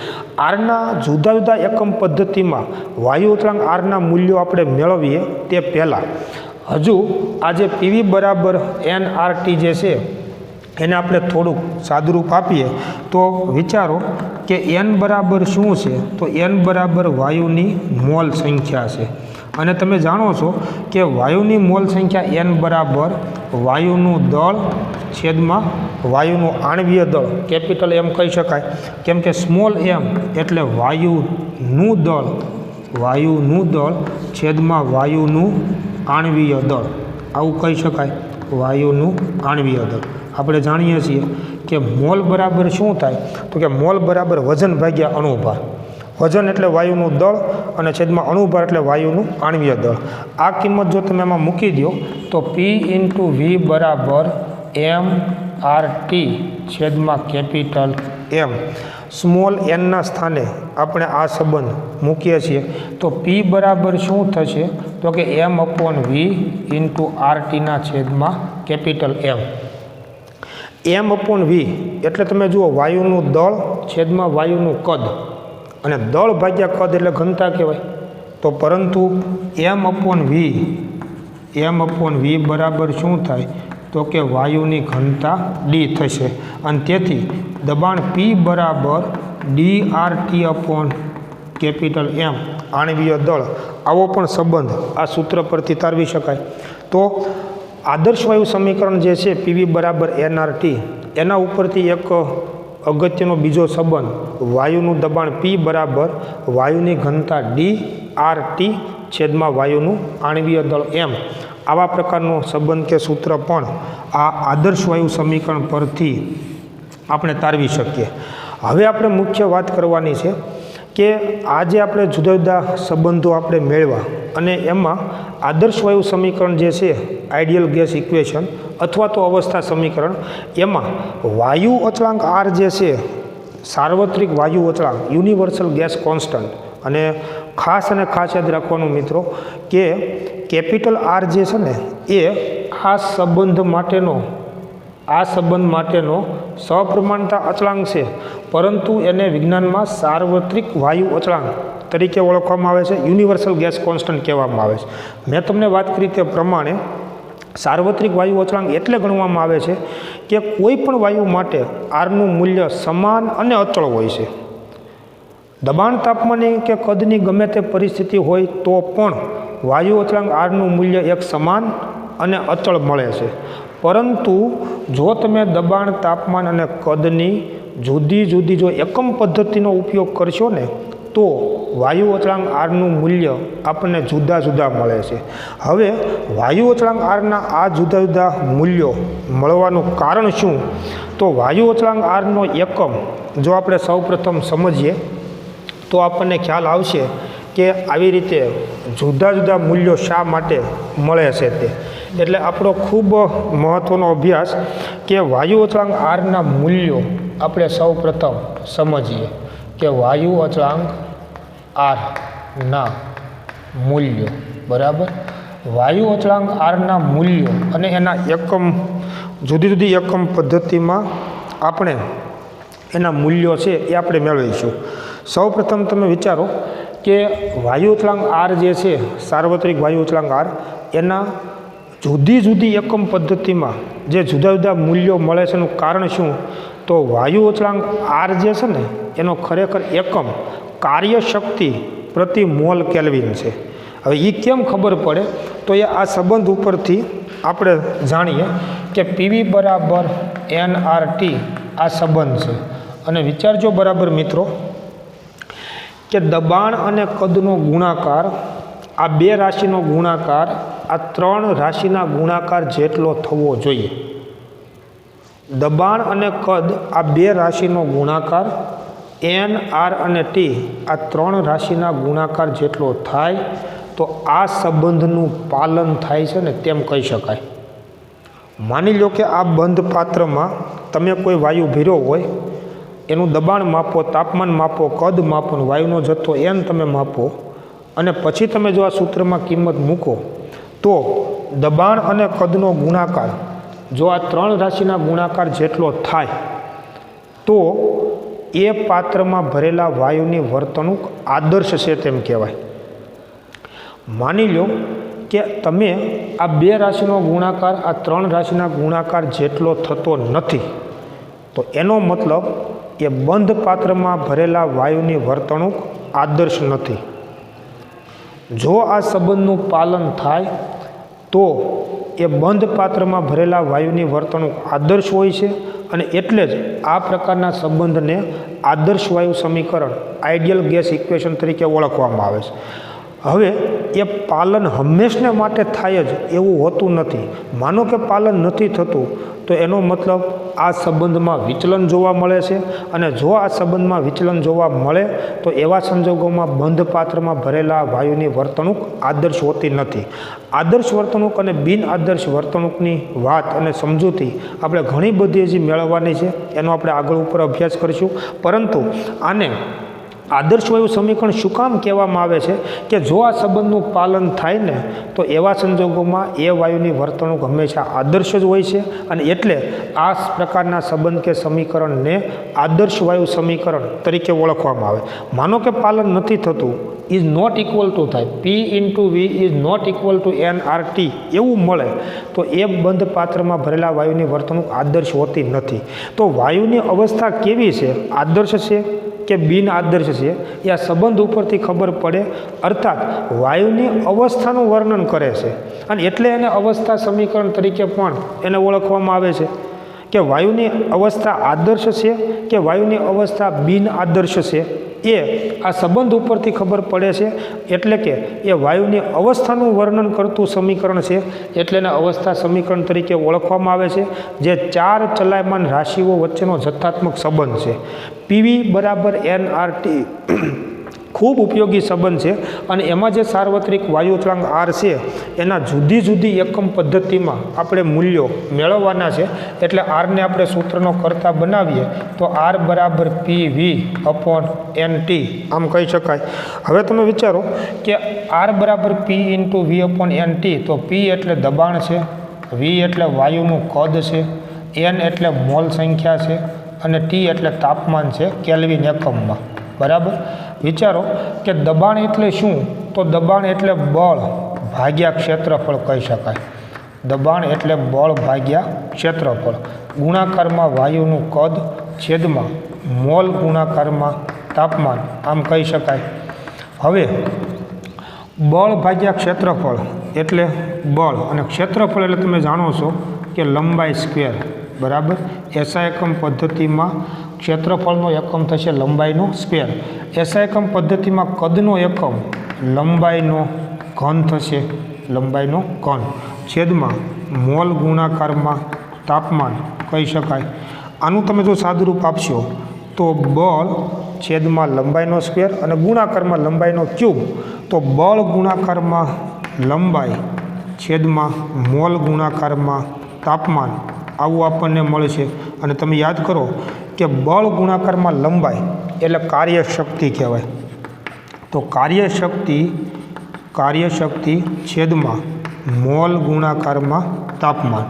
આરના જુદા જુદા એકમ પદ્ધતિમાં વાયુ અચળાંક આરના મૂલ્યો આપણે મેળવીએ તે પહેલાં હજુ આ જે પીવી બરાબર એનઆરટી જે છે એને આપણે થોડુંક સાદુરૂપ આપીએ તો વિચારો કે એન બરાબર શું છે? તો એન બરાબર વાયુની મોલ સંખ્યા છે. અને તમે જાણો છો કે વાયુની મોલ સંખ્યા એન બરાબર વાયુનું દળ છેદમાં વાયુનું આણવીય દળ, કેપિટલ એમ કહી શકાય, કેમ કે સ્મોલ એમ એટલે વાયુનું દળ વાયુનું દળ છેદમાં વાયુનું આણ્વીય દળ, આવું કહી શકાય. વાયુનું આણ્વીય દળ આપણે જાણીએ છીએ કે મોલ બરાબર શું થાય, તો કે મોલ બરાબર વજન ભાગ્યા અણુભાર. વજન એટલે વાયુનું દળ અને છેદમાં અણુભાર એટલે વાયુનું આણ્વીય દળ. આ કિંમત જો તમે એમાં મૂકી દો તો P×V બરાબર mRT છેદમાં કેપિટલ M. સ્મોલ nના સ્થાને આપણે આ સંબંધ મૂકીએ છીએ તો P બરાબર શું થશે, તો કે M/V × છેદમાં કેપિટલ M. M/V એટલે તમે જુઓ વાયુનું દળ છેદમાં વાયુનું કદ, અને દળ ભાગ્યા કદ એટલે ઘનતા કહેવાય. તો પરંતુ M/V બરાબર શું થાય, તો કે વાયુની ઘનતા D થશે, અને તેથી દબાણ P બરાબર dRT/કેપિટલ M આણ્વીય દળ. આવો પણ સંબંધ આ સૂત્ર પરથી તારવી શકાય. તો આદર્શ વાયુ સમીકરણ જે છે PV બરાબર nRT, એના ઉપરથી એક અગત્યનો બીજો સંબંધ વાયુનું દબાણ P બરાબર વાયુની ઘનતા dRT છેદમાં વાયુનું આણ્વીય દળ M, આવા પ્રકારનો સંબંધ કે સૂત્ર પણ આ આદર્શ વાયુ સમીકરણ પરથી આપણે તારવી શકીએ. હવે આપણે મુખ્ય વાત કરવાની છે કે આ જે આપણે જુદા જુદા સંબંધો આપણે મેળવ્યા, અને એમાં આદર્શ વાયુ સમીકરણ જે છે આઈડિયલ ગેસ ઇક્વેશન અથવા તો અવસ્થા સમીકરણ, એમાં વાયુ અચળાંક R જે છે સાર્વત્રિક વાયુ અચળાંક યુનિવર્સલ ગેસ કોન્સ્ટન્ટ, અને ખાસ યાદ રાખવાનું મિત્રો કે કેપિટલ R જે છે ને એ આ સંબંધ માટેનો સપ્રમાણતા અચળાંક છે, પરંતુ એને વિજ્ઞાનમાં સાર્વત્રિક વાયુ અચળાંક તરીકે ઓળખવામાં આવે છે, યુનિવર્સલ ગેસ કોન્સ્ટન્ટ કહેવામાં આવે છે. મેં તમને વાત કરી તે પ્રમાણે સાર્વત્રિક વાયુ અચળાંક એટલે ગણવામાં આવે છે કે કોઈ પણ વાયુ માટે આરનું મૂલ્ય સમાન અને અચળ હોય છે. દબાણ તાપમાનની કે કદની ગમે તે પરિસ્થિતિ હોય તો પણ વાયુ અચળાંક આરનું મૂલ્ય એક સમાન અને અચળ મળે છે. પરંતુ જો તમે દબાણ તાપમાન અને કદની જુદી જુદી જો એકમ પદ્ધતિનો ઉપયોગ કરશો ને તો વાયુ અચળાંક આરનું મૂલ્ય આપણને જુદા જુદા મળે છે. હવે વાયુ અચળાંક આરના આ જુદા જુદા મૂલ્યો મળવાનું કારણ શું, તો વાયુ અચળાંક આરનો એકમ જો આપણે સૌપ્રથમ સમજીએ તો આપણને ખ્યાલ આવશે કે આવી રીતે જુદા જુદા મૂલ્યો શા માટે મળે છે તે. એટલે આપણો ખૂબ મહત્ત્વનો અભ્યાસ કે વાયુ અચળાંક આરના મૂલ્યો આપણે સૌપ્રથમ સમજીએ કે વાયુ અચળાંક આરના મૂલ્યો બરાબર. વાયુ અચળાંક આરના મૂલ્યો અને એના એકમ જુદી જુદી એકમ પદ્ધતિમાં આપણે એના મૂલ્યો છે એ આપણે મેળવીશું. સૌપ્રથમ તમે વિચારો કે વાયુ અચળાંક આર જે છે સાર્વત્રિક વાયુ અચળાંક આર, એના જુદી જુદી એકમ પદ્ધતિમાં જે જુદા જુદા મૂલ્યો મળે છે એનું કારણ શું, તો વાયુ અચળાંક આર જે છે ને એનો ખરેખર એકમ કાર્યશક્તિ પ્રતિ મોલ કેલ્વિન છે. હવે એ કેમ ખબર પડે, તો એ આ સંબંધ ઉપરથી આપણે જાણીએ કે પીવી બરાબર nRT આ સંબંધ છે. અને વિચારજો બરાબર મિત્રો કે દબાણ અને કદનો ગુણાકાર, આ બે રાશિનો ગુણાકાર આ ત્રણ રાશિના ગુણાકાર જેટલો થવો જોઈએ. દબાણ અને કદ આ બે રાશિનો ગુણાકાર n, r અને t આ ત્રણ રાશિના ગુણાકાર જેટલો થાય તો આ સંબંધનું પાલન થાય છે ને તેમ કહી શકાય. માની લો કે આ બંધ પાત્રમાં તમે કોઈ વાયુ ભર્યો હોય, એનું દબાણ માપો, તાપમાન માપો, કદ માપો, વાયુનો જથ્થો n તમે માપો, અને પછી તમે જો આ સૂત્રમાં કિંમત મૂકો તો દબાણ અને કદનો ગુણાકાર જો આ ત્રણ રાશિના ગુણાકાર જેટલો થાય તો એ પાત્રમાં ભરેલા વાયુની વર્તણૂક આદર્શ છે તેમ કહેવાય. માની લો કે તમે આ બે રાશિનો ગુણાકાર આ ત્રણ રાશિના ગુણાકાર જેટલો થતો નથી, તો એનો મતલબ એ બંધ પાત્રમાં ભરેલા વાયુની વર્તણૂક આદર્શ નથી. જો આ સંબંધનું પાલન થાય તો એ બંધ પાત્રમાં ભરેલા વાયુની વર્તણૂક આદર્શ હોય છે, અને એટલે જ આ પ્રકારના સંબંધને આદર્શ વાયુ સમીકરણ આઈડિયલ ગેસ ઇક્વેશન તરીકે ઓળખવામાં આવે છે. હવે એ પાલન હંમેશને માટે થાય જ એવું હોતું નથી. માનો કે પાલન નથી થતું તો એનો મતલબ આ સંબંધમાં વિચલન જોવા મળે છે, અને જો આ સંબંધમાં વિચલન જોવા મળે તો એવા સંજોગોમાં બંધ પાત્રમાં ભરેલા વાયુની વર્તણૂક આદર્શ હોતી નથી. આદર્શ વર્તણૂક અને બિન આદર્શ વર્તણૂકની વાત અને સમજૂતી આપણે ઘણી બધી હજી મેળવવાની છે, એનો આપણે આગળ ઉપર અભ્યાસ કરીશું. પરંતુ આને આદર્શ વાયુ સમીકરણ શું કામ કહેવામાં આવે છે કે જો આ સંબંધનું પાલન થાય ને તો એવા સંજોગોમાં એ વાયુની વર્તણૂક હંમેશા આદર્શ જ હોય છે, અને એટલે આ પ્રકારના સંબંધ કે સમીકરણને આદર્શ વાયુ સમીકરણ તરીકે ઓળખવામાં આવે. માનો કે પાલન નથી થતું, ઇઝ નોટ ઇક્વલ ટુ થાય P into V is not equal to nRT એવું મળે તો એ બંધ પાત્રમાં ભરેલા વાયુની વર્તણૂક આદર્શ હોતી નથી. તો વાયુની અવસ્થા કેવી છે, આદર્શ છે કે બિન આદર્શ છે, એ આ સંબંધ ઉપરથી ખબર પડે. અર્થાત વાયુની અવસ્થાનું વર્ણન કરે છે, અને એટલે એને અવસ્થા સમીકરણ તરીકે પણ એને ઓળખવામાં આવે છે કે વાયુની અવસ્થા આદર્શ છે કે વાયુની અવસ્થા બિન આદર્શ છે, એ આ સંબંધ ઉપરથી ખબર પડે છે. એટલે કે એ વાયુની અવસ્થાનું વર્ણન કરતું સમીકરણ છે, એટલે એને અવસ્થા સમીકરણ તરીકે ઓળખવામાં આવે છે, જે ચાર ચલાયમાન રાશિઓ વચ્ચેનો જથ્થાત્મક સંબંધ છે. પીવી બરાબર nRT ખૂબ ઉપયોગી સંબંધ છે, અને એમાં જે સાર્વત્રિક વાયુ અચળાંક R છે એના જુદી જુદી એકમ પદ્ધતિમાં આપણે મૂલ્યો મેળવવાના છે. એટલે આરને આપણે સૂત્રનો કરતા બનાવીએ તો R બરાબર PV અપોન NT આમ કહી શકાય. હવે તમે વિચારો કે R બરાબર P into V upon NT, તો P એટલે દબાણ છે, V એટલે વાયુનું કદ છે, N એટલે મોલ સંખ્યા છે, અને T એટલે તાપમાન છે કેલ્વિન એકમમાં. બરાબર. વિચારો કે દબાણ એટલે શું, તો દબાણ એટલે બળ ભાગ્યા ક્ષેત્રફળ કહી શકાય. દબાણ એટલે બળ ભાગ્યા ક્ષેત્રફળ, ગુણાકારમાં વાયુનું કદ છેદમાં મોલ ગુણાકારમાં તાપમાન આમ કહી શકાય. હવે બળ ભાગ્યા ક્ષેત્રફળ એટલે બળ, અને ક્ષેત્રફળ એટલે તમે જાણો છો કે લંબાઈ સ્ક્વેર. બરાબર. એસઆઈ એકમ પદ્ધતિમાં ક્ષેત્રફળનો એકમ થશે લંબાઈનો સ્ક્વેર. એસઆઈ એકમ પદ્ધતિમાં કદનો એકમ લંબાઈનો ઘન થશે, લંબાઈનો ઘન છેદમાં મોલ ગુણાકારમાં તાપમાન કહી શકાય. આનું તમે જો સાદુરૂપ આપશો તો બળ છેદમાં લંબાઈનો સ્ક્વેર અને ગુણાકારમાં લંબાઈનો ક્યુબ, તો બળ ગુણાકારમાં લંબાઈ છેદમાં મોલ ગુણાકારમાં તાપમાન આવું આપણને મળે છે. અને તમે યાદ કરો કે બળ ગુણાકારમાં લંબાઈ એટલે કાર્યશક્તિ કહેવાય. તો કાર્યશક્તિ છેદમાં મોલ ગુણાકારમાં તાપમાન.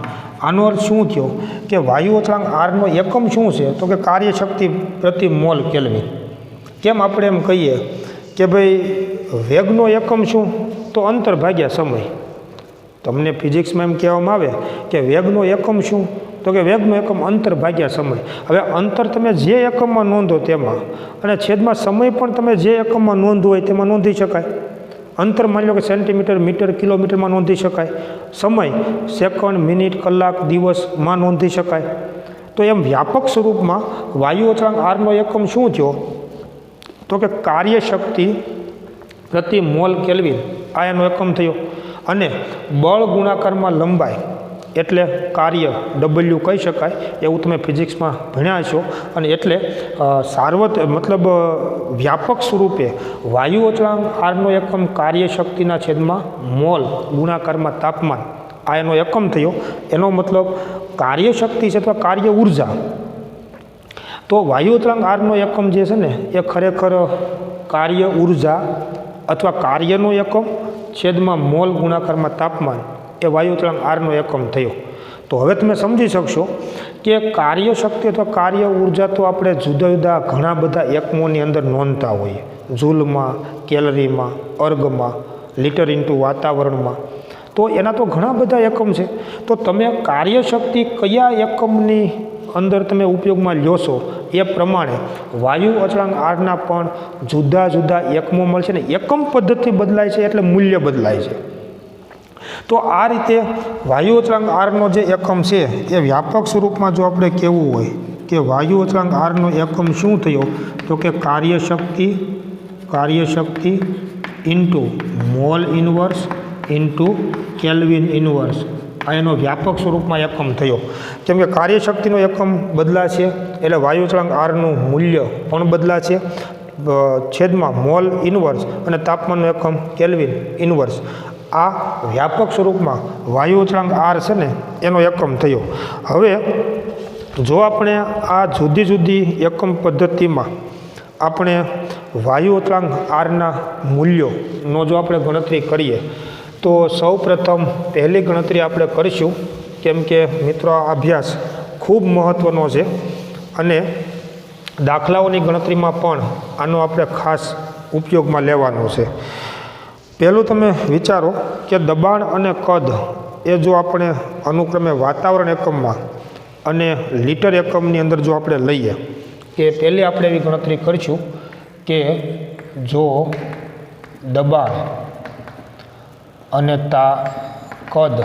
આનો અર્થ શું થયો કે વાયુ અચળાંક આરનો એકમ શું છે, તો કે કાર્યશક્તિ પ્રતિ મોલ કેલ્વિન. કેમ આપણે એમ કહીએ કે ભાઈ વેગનો એકમ શું, તો અંતર ભાગ્યા સમય. તમને ફિઝિક્સમાં એમ કહેવામાં આવે કે વેગનો એકમ શું, તો કે વેગનો એકમ અંતર ભાગ્યા સમય. હવે અંતર તમે જે એકમમાં નોંધો તેમાં, અને છેદમાં સમય પણ તમે જે એકમમાં નોંધવું હોય તેમાં નોંધી શકાય. અંતર માની લો કે સેન્ટીમીટર, મીટર, કિલોમીટરમાં નોંધી શકાય. સમય સેકન્ડ, મિનિટ, કલાક, દિવસમાં નોંધી શકાય. તો એમ વ્યાપક સ્વરૂપમાં વાયુ અચળાંક આરનો એકમ શું થયો, તો કે કાર્યશક્તિ પ્રતિ મોલ કેલ્વિન આ એનો એકમ થયો. અને બળ ગુણાકારમાં લંબાઈ એટલે કાર્ય W કહી શકાય, એવું તમે ફિઝિક્સમાં ભણ્યા છો. અને એટલે વ્યાપક સ્વરૂપે વાયુ અચળાંક આરનો એકમ કાર્યશક્તિના છેદમાં મોલ ગુણાકારમાં તાપમાન આ એનો એકમ થયો. એનો મતલબ કાર્યશક્તિ છે અથવા કાર્ય ઉર્જા. તો વાયુ અચળાંક આરનો એકમ જે છે ને એ ખરેખર કાર્ય ઉર્જા અથવા કાર્યનો એકમ છેદમાં મોલ ગુણાકારમાં તાપમાન એ વાયુ અચળાંક આરનો એકમ થયો. તો હવે તમે સમજી શકશો કે કાર્યશક્તિ અથવા કાર્ય ઉર્જા તો આપણે જુદા જુદા ઘણા બધા એકમોની અંદર નોંધતા હોઈએ, જૂલમાં, કેલરીમાં, અર્ગમાં, લીટર ઇન્ટુ વાતાવરણમાં. તો એના તો ઘણા બધા એકમ છે. તો તમે કાર્યશક્તિ કયા એકમની અંદર તમે ઉપયોગમાં લ્યો છો એ પ્રમાણે વાયુ અચળાંક આરના પણ જુદા જુદા એકમો મળશે ને એકમ પદ્ધતિ બદલાય છે એટલે મૂલ્ય બદલાય છે. તો આ રીતે વાયુ અચળાંક આરનો જે એકમ છે એ વ્યાપક સ્વરૂપમાં જો આપણે કહેવું હોય કે વાયુ અચળાંક આરનો એકમ શું થયો, તો કે કાર્યશક્તિ into mole inverse into kelvin inverse, આ એનો વ્યાપક સ્વરૂપમાં એકમ થયો. કેમ કે કાર્યશક્તિનો એકમ બદલાશે એટલે વાયુ અચળાંક આરનું મૂલ્ય પણ બદલાશે, છેદમાં મોલ ઇન્વર્સ અને તાપમાનનો એકમ કેલ્વિન ઇન્વર્સ. આ વ્યાપક સ્વરૂપમાં વાયુ અચળાંક આર છે ને એનો એકમ થયો. હવે જો આપણે આ જુદી જુદી એકમ પદ્ધતિમાં આપણે વાયુ અચળાંક આરના મૂલ્યોનો જો આપણે ગણતરી કરીએ તો સૌ પ્રથમ પહેલી ગણતરી આપણે કરીશું. કેમ કે મિત્રો આ અભ્યાસ ખૂબ મહત્ત્વનો છે અને દાખલાઓની ગણતરીમાં પણ આનો આપણે ખાસ ઉપયોગમાં લેવાનો છે. પહેલું તમે વિચારો કે દબાણ અને કદ એ જો આપણે અનુક્રમે વાતાવરણ એકમમાં અને લીટર એકમની અંદર જો આપણે લઈએ કે પહેલી આપણે એવી ગણતરી કરીશું કે જો દબાણ અને કદ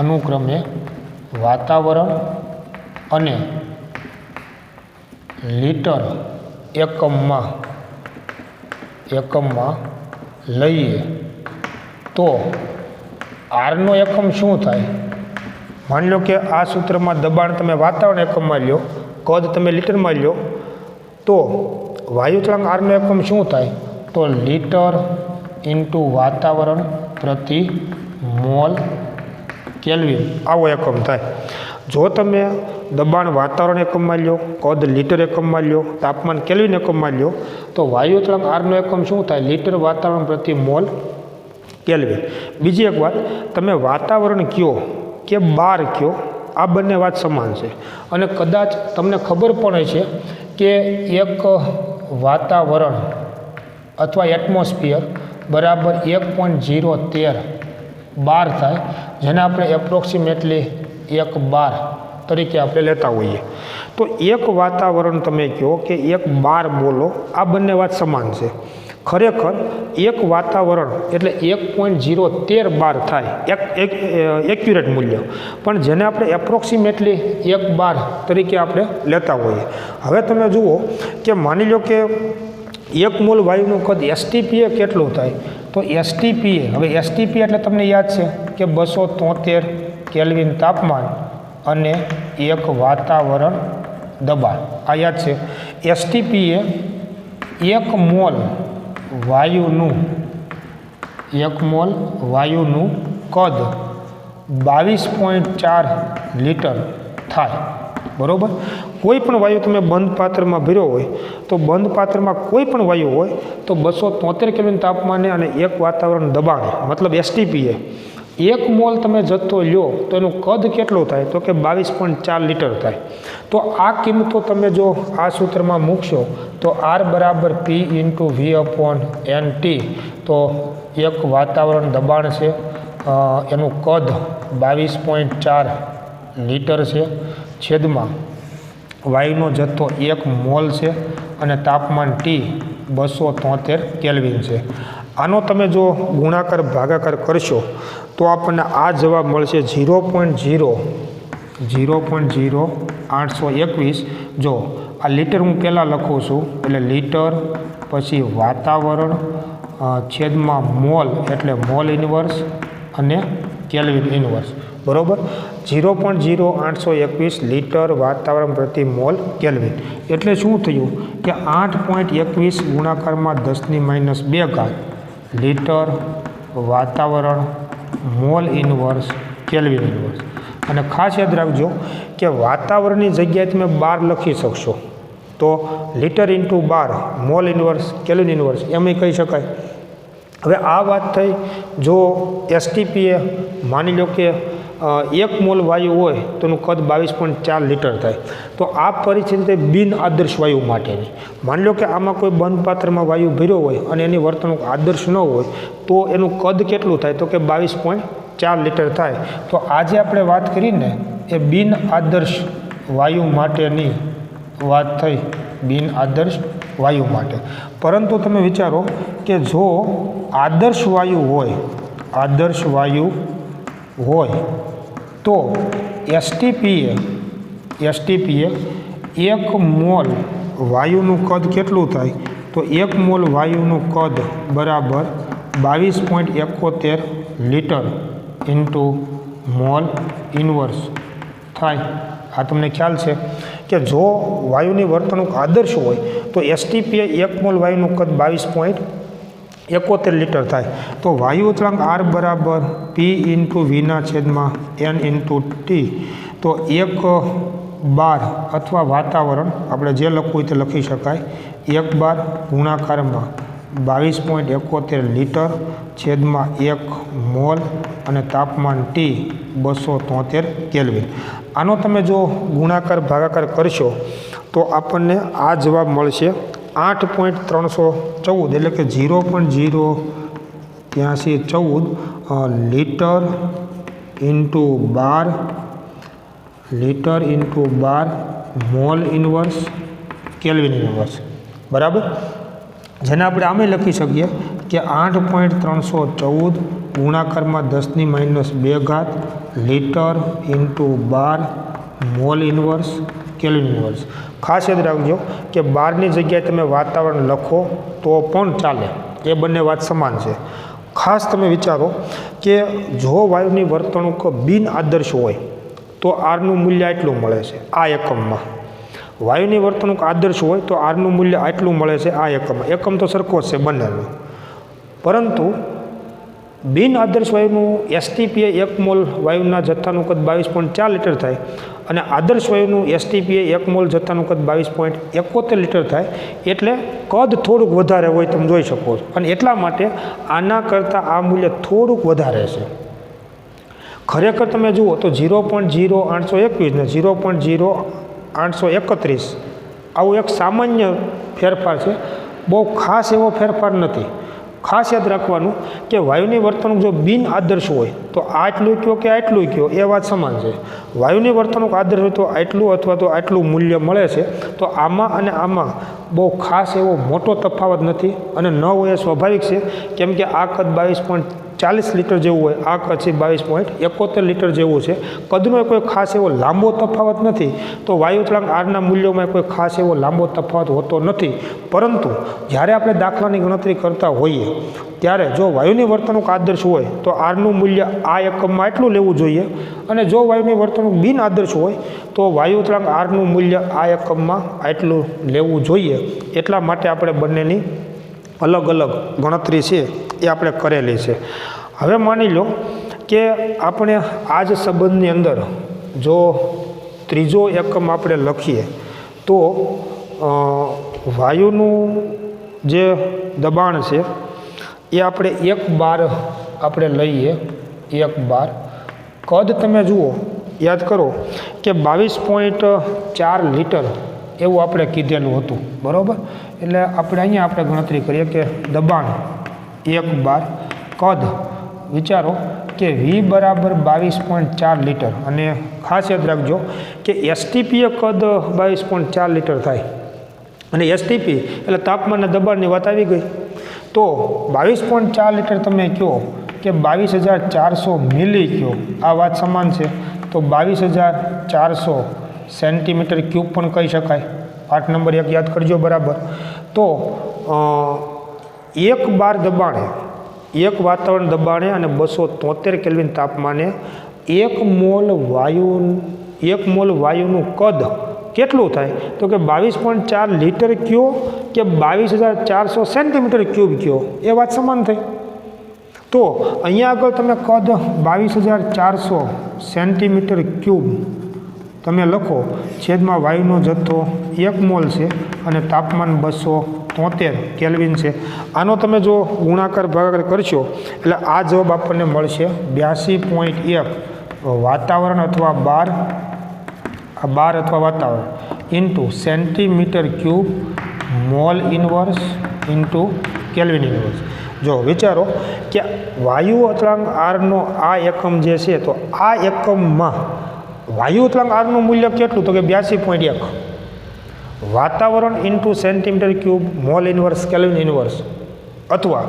અનુક્રમે વાતાવરણ અને લીટર એકમમાં લઈએ તો આરનો એકમ શું થાય. માની લો કે આ સૂત્રમાં દબાણ તમે વાતાવરણ એકમમાં લ્યો, કદ તમે લીટરમાં લ્યો, તો વાયુ અચળાંક આરનો એકમ શું થાય, તો લીટર ઇન્ટુ વાતાવરણ પ્રતિ મોલ કેલ્વિન આવો એકમ થાય. જો તમે દબાણ વાતાવરણ એકમમાં લ્યો, કદ લીટર એકમમાં લ્યો, તાપમાન કેલ્વિન એકમમાં લ્યો, તો વાયુ અચળાંક આરનો એકમ શું થાય, લીટર વાતાવરણ પ્રતિ મોલ કેલ્વિન. બીજી એક વાત, તમે વાતાવરણ કયો કે બાર કયો, આ બંને વાત સમાન છે. અને કદાચ તમને ખબર પણ છે કે એક વાતાવરણ અથવા એટમોસ્ફિયર બરાબર 1.013 બાર થાય, જેને આપણે એપ્રોક્સિમેટલી 1 બાર તરીકે આપણે લેતા હોઈએ. તો એક વાતાવરણ તમે કહો કે 1 બાર બોલો, આ બંને વાત સમાન છે. ખરેખર એક વાતાવરણ એટલે 1.013 બાર થાય એક્યુરેટ મૂલ્ય, પણ જેને આપણે એપ્રોક્સિમેટલી 1 બાર તરીકે આપણે લેતા હોઈએ. હવે તમે જુઓ કે માની લો કે 1 મોલ વાયુનું કદ એસટીપીએ કેટલું થાય, તો એસટીપીએ, હવે એસટીપી એટલે તમને યાદ છે કે 273 કેલ્વિન તાપમાન અને 1 વાતાવરણ દબાણ, આ યાદ છે. એસટીપીએ 1 મોલ વાયુનું કદ 22.4 લીટર થાય, બરાબર. કોઈ પણ વાયુ તમે બંધ પાત્રમાં ભર્યો હોય તો બંધ પાત્રમાં કોઈ પણ વાયુ હોય તો 273 કેલ્વિન તાપમાને અને 1 વાતાવરણ દબાણે મતલબ એસટીપીએ 1 મોલ તમે જથ્થો લ્યો તો એનું કદ કેટલું થાય, તો કે 22.4 લીટર થાય. તો આ કિંમતો તમે જો આ સૂત્રમાં મૂકશો તો આર બરાબર P into V upon N T. તો 1 વાતાવરણ દબાણ છે, એનું કદ 22.4 લીટર છે, છેદમાં વાયુનો જથ્થો 1 મોલ છે અને તાપમાન ટી 273 કેલ્વિન છે. આનો તમે જો ગુણાકાર ભાગાકાર કરશો તો આપણને આ જવાબ મળશે 0.0821. જો આ લીટર હું પહેલાં લખું છું એટલે લીટર, પછી વાતાવરણ, છેદમાં મોલ એટલે મોલ ઇન્વર્સ અને કેલ્વિન ઇન્વર્સ, બરાબર. 0.0821 લીટર વાતાવરણ પ્રતિ મોલ કેલ્વિન એટલે શું થયું કે 8.21 ગુણાકારમાં 10⁻² લીટર વાતાવરણ મોલ ઇન્વર્સ કેલ્વિન ઇન્વર્સ. અને ખાસ યાદ રાખજો કે વાતાવરણની જગ્યાએ તમે 12 લખી શકશો તો litre into 12 mole inverse kelvin inverse એમ કહી શકાય. હવે આ વાત થઈ જો એસટીપીએ માની લો કે 1 મોલ વાયુ હોય તો એનું કદ 22.4 લીટર થાય. તો આ પરિસ્થિતિ બિન આદર્શ વાયુ માટેની. માની લો કે આમાં કોઈ બંધ પાત્રમાં વાયુ ભર્યો હોય અને એની વર્તણૂક આદર્શ ન હોય તો એનું કદ કેટલું થાય, તો કે 22.4 લીટર થાય. તો આજે આપણે વાત કરીને એ બિન આદર્શ વાયુ માટેની વાત થઈ, બિન આદર્શ વાયુ માટે. પરંતુ તમે વિચારો કે જો આદર્શ વાયુ હોય તો એસટીપીએ 1 મોલ વાયુનું કદ કેટલું થાય? તો 1 મોલ વાયુનું કદ બરાબર 22.71 લીટર ઇન્ટુ મોલ ઇન્વર્સ થાય. આ તમને ખ્યાલ છે કે જો વાયુની વર્તણૂક આદર્શ હોય તો એસટીપીએ 1 મોલ વાયુનું કદ 22.71 લીટર થાય. તો વાયુ અચળાંક આર બરાબર પી ઇન્ટુ વીના છેદમાં એન ઇન્ટુ ટી. તો 1 બાર અથવા વાતાવરણ આપણે જે લખવું હોય તે લખી શકાય. 1 બાર ગુણાકારમાં 22.71 લીટર છેદમાં 1 મોલ અને તાપમાન ટી 273 કેલ્વિન. આનો તમે જો ગુણાકાર ભાગાકાર કરશો તો આપણને આ જવાબ મળશે 8.314 એટલે કે 0.08314 litre into 12 mole inverse kelvin inverse બરાબર. જેને આપણે આમે લખી શકીએ કે 8.314 ગુણાકારમાં 10⁻²ઘાત litre into 12 mole inverse kelvin inverse. ખાસ યાદ રાખજો કે 12ની જગ્યાએ તમે વાતાવરણ લખો તો પણ ચાલે, એ બંને વાત સમાન છે. ખાસ તમે વિચારો કે જો વાયુની વર્તણૂક બિન આદર્શ હોય તો આરનું મૂલ્ય આટલું મળે છે આ એકમમાં. વાયુની વર્તણૂક આદર્શ હોય તો આરનું મૂલ્ય આટલું મળે છે આ એકમમાં. એકમ તો સરખો જ છે બંનેનો, પરંતુ બિન આદર્શ વાયુનું એસટીપીએ 1 મોલ વાયુના જથ્થાનું કદ 22.4 લીટર થાય અને આદર્શ વાયુનું એસટીપીએ 1 મોલ જથ્થાનું કદ 22.71 લીટર થાય. એટલે કદ થોડુંક વધારે હોય તમે જોઈ શકો છો, અને એટલા માટે આના કરતાં આ મૂલ્ય થોડુંક વધારે છે. ખરેખર તમે જુઓ તો 0.0821 ને 0.0831 આવું એક સામાન્ય ફેરફાર છે, બહુ ખાસ એવો ફેરફાર નથી. ખાસ યાદ રાખવાનું કે વાયુની વર્તણૂક જો બિન આદર્શ હોય તો આટલું કયો કે આટલું કયો એ વાત સમાન છે. વાયુની વર્તણૂક આદર્શ હોય તો આટલું અથવા તો આટલું મૂલ્ય મળે છે. તો આમાં અને આમાં બહુ ખાસ એવો મોટો તફાવત નથી, અને ન હોય એ સ્વાભાવિક છે, કેમ કે આ કદ 22.40 લીટર જેવું હોય, આ કદ છે 22.71 લીટર જેવું છે. કદનો કોઈ ખાસ એવો લાંબો તફાવત નથી. તો વાયુ અચળાંક આરના મૂલ્યોમાં કોઈ ખાસ એવો લાંબો તફાવત હોતો નથી. પરંતુ જ્યારે આપણે દાખલાની ગણતરી કરતા હોઈએ ત્યારે જો વાયુની વર્તણૂક આદર્શ હોય તો આરનું મૂલ્ય આ એકમમાં એટલું લેવું જોઈએ, અને જો વાયુની વર્તણૂક બિન આદર્શ હોય તો વાયુ અચળાંક આરનું મૂલ્ય આ એકમમાં આટલું લેવું જોઈએ. એટલા માટે આપણે બંનેની અલગ અલગ ગણતરી છે એ આપણે કરેલી છે. હવે માની લો કે આપણે આ જ સંબંધની અંદર જો ત્રીજો એકમ આપણે લખીએ તો વાયુનું જે દબાણ છે એ આપણે 1 બાર આપણે લઈએ. 1 બાર કદ તમે જુઓ, યાદ કરો કે 22.4 લીટર એવું આપણે કીધેલું હતું બરાબર. એટલે આપણે અહીંયા આપણે ગણતરી કરીએ કે દબાણ 1 બાર, કદ વિચારો કે વી બરાબર 22.4 લીટર. અને ખાસ યાદ રાખજો કે એસટીપીએ કદ 22.4 લીટર થાય, અને એસટીપી એટલે તાપમાન અને દબાણની વાત આવી ગઈ. તો 22.4 લીટર તમે કહો કે 22,400 મિલી કહો, આ વાત સમાન છે. તો 22,400 સેન્ટીમીટર ક્યુબ પણ કહી શકાય. પાઠ નંબર 1 યાદ કરજો બરાબર. તો 1 બાર દબાણે, 1 વાતાવરણ દબાણે અને 273 કેલ્વિન તાપમાને 1 મોલ વાયુનું કદ કેટલું થાય? તો કે 22.4 લીટર કયો કે 22,400 સેન્ટીમીટર ક્યુબ કયો, એ વાત સમાન થઈ. તો અહીંયા આગળ તમે કદ 22,400 સેન્ટીમીટર ક્યુબ તમે લખો, છેદમાં વાયુનો જથ્થો 1 મોલ છે અને તાપમાન 273 કેલ્વિન છે. આનો તમે જો ગુણાકાર ભાગાકાર કરશો એટલે આ જવાબ આપણને મળશે 82.1 વાતાવરણ અથવા બાર અથવા વાતાવરણ into centimetre cube mole inverse into kelvin inverse. જો વિચારો કે વાયુ અચળાંક આરનો આ એકમ જે છે, તો આ એકમમાં વાયુ અચળાંક આરનું મૂલ્ય કેટલું? તો કે 82.1 વાતાવરણ into centimetre cube mole inverse kelvin inverse. अथवा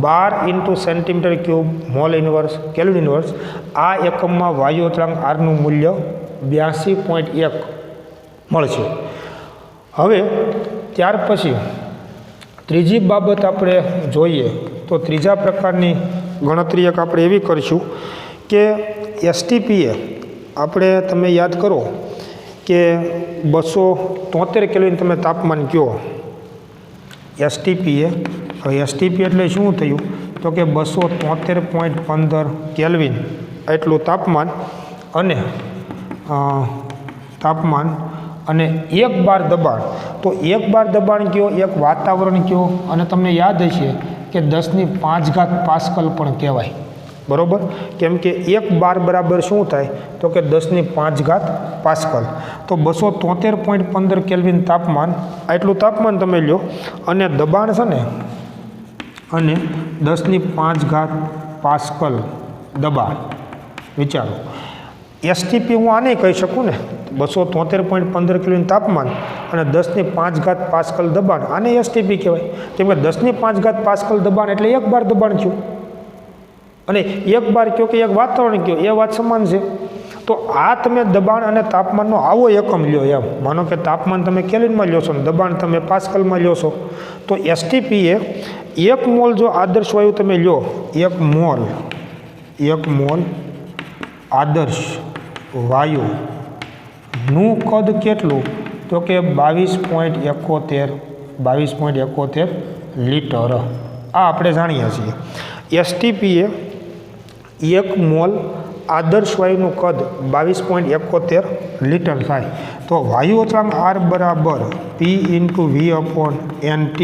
12 into centimetre cube mole inverse kelvin inverse आ एकम में वायु अचलांक आर નું મૂલ્ય 82.1 મળશે। હવે ત્યાર પછી ત્રીજી બાબત આપણે જોઈએ તો ત્રીજા પ્રકારની ગણતરી એક આપણે એવી કરીશું કે એસટીપીએ આપણે તમે યાદ કરો કે 273 કેલ્વિન તમે તાપમાન કહો એસટીપીએ। હવે એસટીપી એટલે શું થયું તો કે 273.15 કેલ્વિન એટલું તાપમાન અને 1 બાર દબાણ। તો 1 બાર દબાણ કયો એક વાતાવરણ કયો અને તમને યાદ હશે કે 10⁵ પાસ્કલ પણ કહેવાય બરોબર, કેમ કે 1 બાર બરાબર શું થાય તો કે 10⁵ પાસ્કલ। તો 273.15 કેલ્વિન તાપમાન આટલું તાપમાન તમે લ્યો અને દબાણ છે ને અને 10⁵ પાસ્કલ દબાણ। વિચારો એસટીપી હું આને કહી શકું ને 273.15 કેલ્વિન તાપમાન અને 10⁵ પાસ્કલ દબાણ, આને એસટીપી કહેવાય કેમ કે 10⁵ પાસ્કલ દબાણ એટલે 1 બાર દબાણ થયું અને 1 બાર કયો કે એક વાતાવરણ કયો એ વાત સમાન છે। તો આ તમે દબાણ અને તાપમાનનો આવો એકમ લ્યો એમ માનો કે તાપમાન તમે કેલ્વિનમાં લ્યો છો ને દબાણ તમે પાસ્કલમાં લ્યો છો તો એસટીપી એ 1 મોલ જો આદર્શ વાયુ તમે લ્યો 1 મોલ આદર્શ વાયુનું કદ કેટલું તો કે 22.71 લીટર। આ આપણે જાણીએ છીએ એસટીપી એ 1 મોલ આદર્શ વાયુનું કદ 22.71 લીટર થાય। તો વાયુ અચળાંક આર બરાબર P into V upon NT।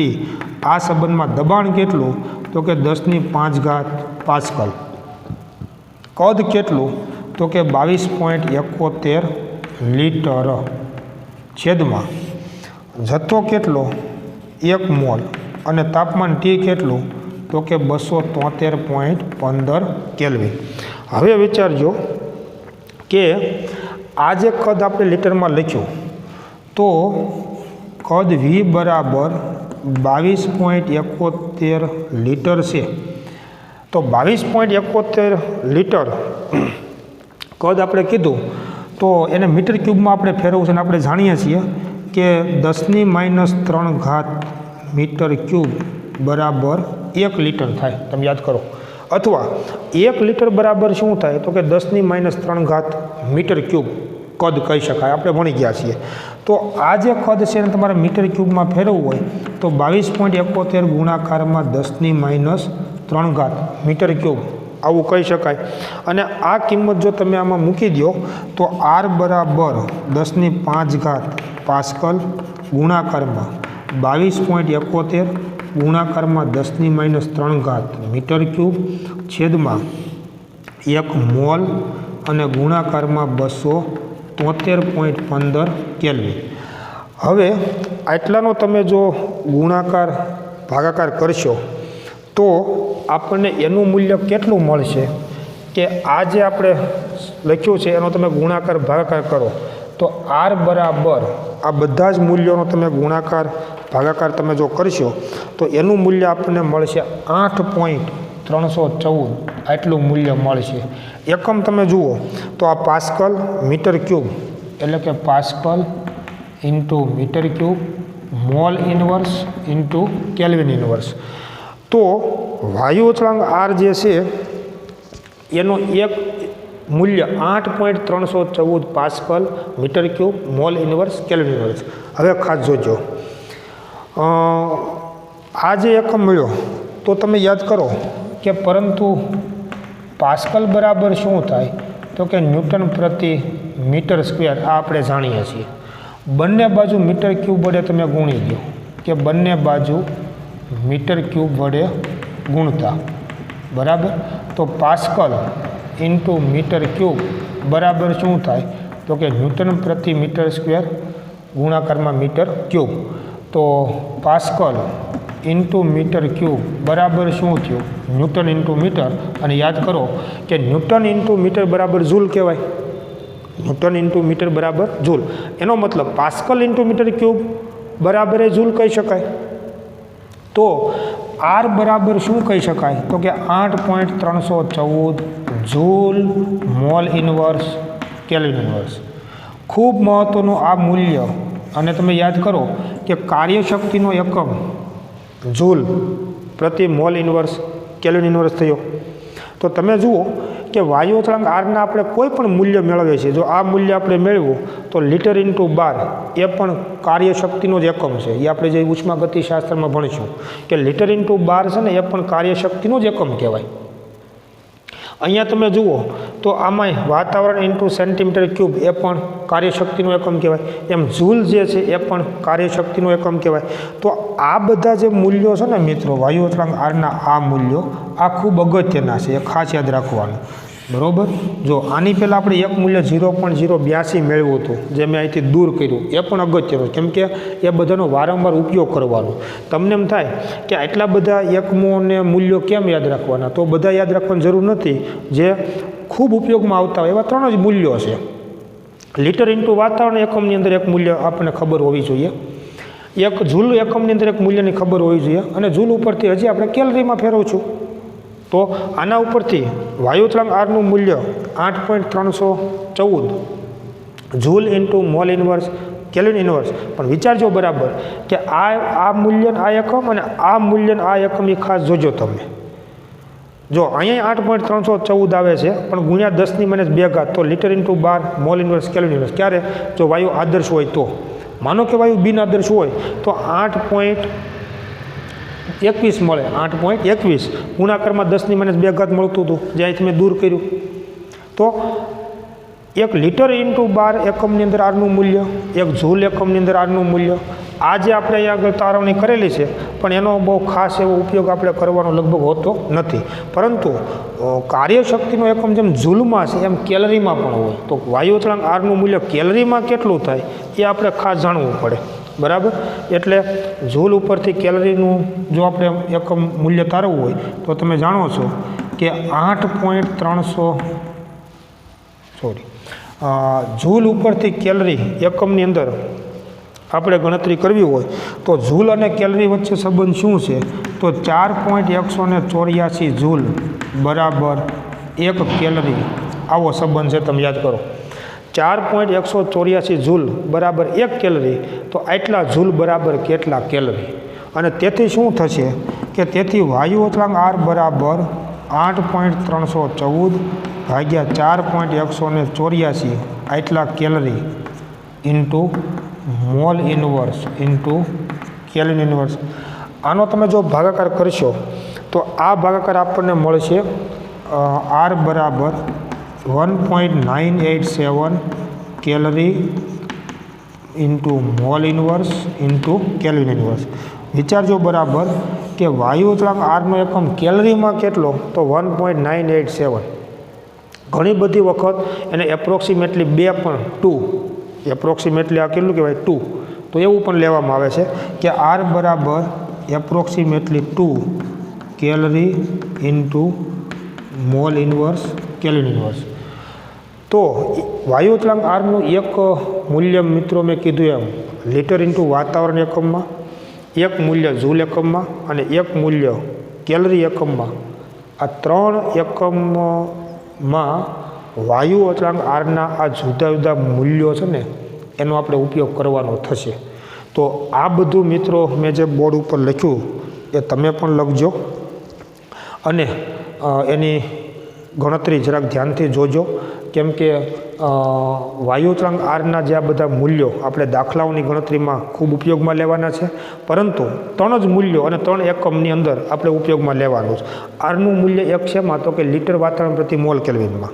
આ સંબંધમાં દબાણ કેટલું તો કે 10⁵ પાસ્કલ, કદ કેટલું તો કે 22.71 લીટર છેદમાં જથ્થો કેટલો 1 મોલ અને તાપમાન ટી કેટલું તો કે 273.15 કેલ્વિન। હવે વિચારજો કે આ જે કદ આપણે લીટરમાં લખ્યું તો કદ વી બરાબર 22.71 લીટર છે। તો 22.71 લીટર કદ આપણે કીધું તો એને મીટર ક્યુબમાં આપણે ફેરવવું છે અને આપણે જાણીએ છીએ કે 10⁻³ મીટર ક્યુબ બરાબર 1 લીટર થાય, તમે યાદ કરો। અથવા 1 લીટર બરાબર શું થાય તો કે 10⁻³ મીટર ક્યુબ કદ કહી શકાય, આપણે ભણી ગયા છીએ। તો આ જે કદ છે એને તમારે મીટર ક્યુબમાં ફેરવવું હોય તો 22.71 ગુણાકારમાં 10⁻³ મીટર ક્યુબ આવું કહી શકાય। અને આ કિંમત જો તમે આમાં મૂકી દો તો આર બરાબર 10⁵ પાસ્કલ ગુણાકારમાં 22.71 ગુણાકારમાં 10⁻³ મીટર ક્યુબ છેદમાં 1 મોલ અને ગુણાકારમાં 273.15 કેલ્વિન। હવે આટલાનો તમે જો ગુણાકાર ભાગાકાર કરશો તો આપણને એનું મૂલ્ય કેટલું મળશે કે આ જે આપણે લખ્યું છે એનો તમે ગુણાકાર ભાગાકાર કરો તો આર બરાબર આ બધા જ મૂલ્યોનો તમે ગુણાકાર ભાગાકાર તમે જો કરશો તો એનું મૂલ્ય આપણને મળશે 8.314 આટલું મૂલ્ય મળશે। એકમ તમે જુઓ તો આ પાસ્કલ મીટર ક્યુબ એટલે કે pascal into metre cube mole inverse into kelvin inverse. તો વાયુ અચળાંક આર જે છે એનું એક મૂલ્ય 8.314 pascal metre cube mole inverse kelvin inverse. હવે ખાસ જોજો આ જે એકમ મળ્યો તો તમે યાદ કરો કે પરંતુ પાસ્કલ બરાબર શું થાય તો કે ન્યૂટન પ્રતિ મીટર સ્ક્વેર। આ આપણે જાણીએ છીએ। બંને બાજુ મીટર ક્યુબ વડે તમે ગુણી દો કે બંને બાજુ મીટર ક્યુબ વડે ગુણતા બરાબર તો પાસ્કલ ઇન્ટુ મીટર ક્યુબ બરાબર શું થાય તો કે ન્યૂટન પ્રતિ મીટર સ્ક્વેર ગુણાકારમાં મીટર ક્યુબ। તો પાસ્કલ ઇન્ટુ મીટર ક્યુબ બરાબર શું થયું ન્યૂટન ઇન્ટુ મીટર। અને યાદ કરો કે ન્યૂટન ઇન્ટુ મીટર બરાબર જૂલ કહેવાય, ન્યૂટન ઇન્ટુ મીટર બરાબર જૂલ। એનો મતલબ પાસ્કલ ઇન્ટુ મીટર ક્યુબ બરાબર જૂલ કહી શકાય। તો આર બરાબર શું કહી શકાય તો કે 8.314 joule mall inverse kelvin inverse. ખૂબ મહત્ત્વનું આ મૂલ્ય. અને તમે યાદ કરો કે કાર્યશક્તિનો એકમ જૂલ પ્રતિ મોલ ઇનવર્સ કેલ્વિન ઇનવર્સ થયો. તો તમે જુઓ કે વાયુ અચળાંક આરના આપણે કોઈ પણ મૂલ્ય મેળવીએ છીએ, જો આ મૂલ્ય આપણે મેળવવું તો લીટર ઇન્ટુ બાર એ પણ કાર્યશક્તિનો જ એકમ છે. એ આપણે જે ઉષ્માગતિશાસ્ત્રમાં ભણીશું કે લીટર ઇન્ટુ બાર છે ને એ પણ કાર્યશક્તિનો જ એકમ કહેવાય. અહીંયા તમે જુઓ તો આમાં વાતાવરણ ઇન્ટુ સેન્ટીમીટર ક્યુબ એ પણ કાર્યશક્તિનો એકમ કહેવાય. એમ જૂલ જે છે એ પણ કાર્યશક્તિનો એકમ કહેવાય. તો આ બધા જે મૂલ્યો છે ને મિત્રો, વાયુ અચળાંક આરના આ મૂલ્યો આ ખૂબ અગત્યના છે, એ ખાસ યાદ રાખવાનું. બરાબર. જો આની પહેલાં આપણે એક મૂલ્ય 0.082 મેળવ્યું હતું, જે મેં અહીંથી દૂર કર્યું, એ પણ અગત્યનું, કેમ કે એ બધાનો વારંવાર ઉપયોગ કરવાનો. તમને એમ થાય કે આટલા બધા એકમોને મૂલ્યો કેમ યાદ રાખવાના, તો બધા યાદ રાખવાની જરૂર નથી. જે ખૂબ ઉપયોગમાં આવતા હોય એવા 3 જ મૂલ્યો છે. લીટર ઇન્ટુ વાતાવરણ એકમની અંદર એક મૂલ્ય આપણને ખબર હોવી જોઈએ, એક જૂલ એકમની અંદર એક મૂલ્યની ખબર હોવી જોઈએ, અને જૂલ ઉપરથી હજી આપણે કેલરીમાં ફેરવશું. તો આના ઉપરથી વાયુ અચળાંક આરનું મૂલ્ય 8.314 joule into mole inverse kelvin inverse. પણ વિચારજો બરાબર કે આ મૂલ્યન આ એકમ અને આ મૂલ્યન આ એકમ એ ખાસ જોજો તમે. જો અહીંયા 8.314 આવે છે, પણ ગુણ્યા 10⁻², તો લીટર ઇન્ટુ બાર મોલ ઇનવર્સ કેલ્વિન ઇનવર્સ. ક્યારે? જો વાયુ આદર્શ હોય તો. માનો કે વાયુ બિન આદર્શ હોય તો 8.21 મળે. 8.21 ગુણાકારમાં 10⁻² મળતું હતું, જે અહીંથી મેં દૂર કર્યું. તો એક લીટર ઇન્ટુ બાર એકમની અંદર આરનું મૂલ્ય, એક જૂલ એકમની અંદર આરનું મૂલ્ય. આ જે આપણે અહીંયા આગળ તારવણી કરેલી છે, પણ એનો બહુ ખાસ એવો ઉપયોગ આપણે કરવાનો લગભગ હોતો નથી. પરંતુ કાર્યશક્તિનો એકમ જેમ જૂલમાં છે એમ કેલરીમાં પણ હોય. તો વાયુ અચળાંક આરનું મૂલ્ય કેલરીમાં કેટલું થાય એ આપણે ખાસ જાણવું પડે. બરાબર. એટલે જૂલ ઉપરથી કેલરીનું જો આપણે એકમ મૂલ્ય તારવવું હોય તો તમે જાણો છો કે 8.300 જૂલ ઉપરથી કેલરી એકમની અંદર આપણે ગણતરી કરવી હોય તો જૂલ અને કેલરી વચ્ચે સંબંધ શું છે? તો 4.184 જૂલ બરાબર 1 કેલરી. આવો સંબંધ છે, તમે યાદ કરો. 4.184 જૂલ બરાબર 1 કેલરી. તો આટલા જૂલ બરાબર કેટલા કેલરી? અને તેથી શું થશે કે તેથી વાયુ અચળાંક આર બરાબર 8.314 ભાગ્યા 4.184 આટલા calorie into mole inverse into kelvin inverse. આનો તમે જો ભાગાકાર કરશો તો આ ભાગાકાર આપણને મળશે આર બરાબર 1.987 calorie into mole inverse into kelvin inverse. વિચારજો બરાબર કે વાયુ અચળાંક આરનો એકમ કેલરીમાં કેટલો? તો 1.987. ઘણી બધી વખત એને એપ્રોક્સિમેટલી 2 એપ્રોક્સિમેટલી આ કેટલું કહેવાય 2, તો એવું પણ લેવામાં આવે છે કે આર બરાબર approximately 2 calorie into mole inverse kelvin inverse. તો વાયુ અચળાંક આરનું એક મૂલ્ય મિત્રો મેં કીધું એમ લીટર ઇન્ટુ વાતાવરણ એકમમાં, એક મૂલ્ય જૂલ એકમમાં અને એક મૂલ્ય કેલરી એકમમાં. આ 3 એકમમાં વાયુ અચળાંક આરના આ જુદા જુદા મૂલ્યો છે ને એનો આપણે ઉપયોગ કરવાનો થશે. તો આ બધું મિત્રો મેં જે બોર્ડ ઉપર લખ્યું એ તમે પણ લખજો અને એની ગણતરી જરાક ધ્યાનથી જોજો. કેમ કે વાયુ અચળાંક આરના જે આ બધા મૂલ્યો આપણે દાખલાઓની ગણતરીમાં ખૂબ ઉપયોગમાં લેવાના છે, પરંતુ 3 જ મૂલ્યો અને 3 એકમની અંદર આપણે ઉપયોગમાં લેવાનું છે. આરનું મૂલ્ય એક છે એમાં તો કે લીટર વાતાવરણ પ્રતિ મોલ કેલ્વિનમાં.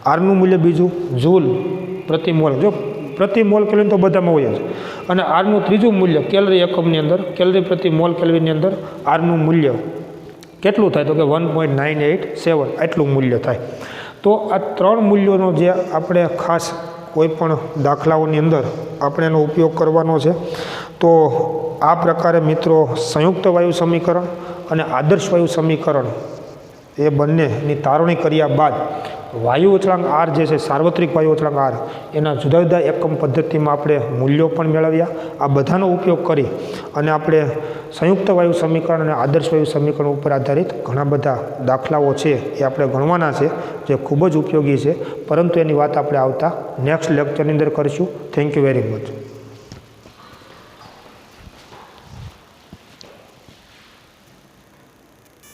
આરનું મૂલ્ય બીજું જૂલ પ્રતિ મોલ, જો પ્રતિ મોલ કેલ્વિન તો બધામાં હોય જ. અને આરનું ત્રીજું મૂલ્ય કેલરી એકમની અંદર, કેલરી પ્રતિ મોલ કેલ્વિનની અંદર આરનું મૂલ્ય કેટલું થાય? તો કે 1.987 આટલું મૂલ્ય થાય. તો આ 3 મૂલ્યોનો જે આપણે ખાસ કોઈ પણ દાખલાઓની અંદર આપણે એનો ઉપયોગ કરવાનો છે. તો આ પ્રકારે મિત્રો સંયુક્ત વાયુ સમીકરણ અને આદર્શ વાયુ સમીકરણ એ બંનેની તારવણી કર્યા બાદ વાયુ અચળાંક આર જે છે સાર્વત્રિક વાયુ અચળાંક આર એના જુદા જુદા એકમ પદ્ધતિમાં આપણે મૂલ્યો પણ મેળવ્યા. આ બધાનો ઉપયોગ કરી અને આપણે સંયુક્ત વાયુ સમીકરણ અને આદર્શ વાયુ સમીકરણ ઉપર આધારિત ઘણા બધા દાખલાઓ છે એ આપણે ગણવાના છે, જે ખૂબ જ ઉપયોગી છે, પરંતુ એની વાત આપણે આવતા નેક્સ્ટ લેક્ચરની અંદર કરીશું. Thank you very much.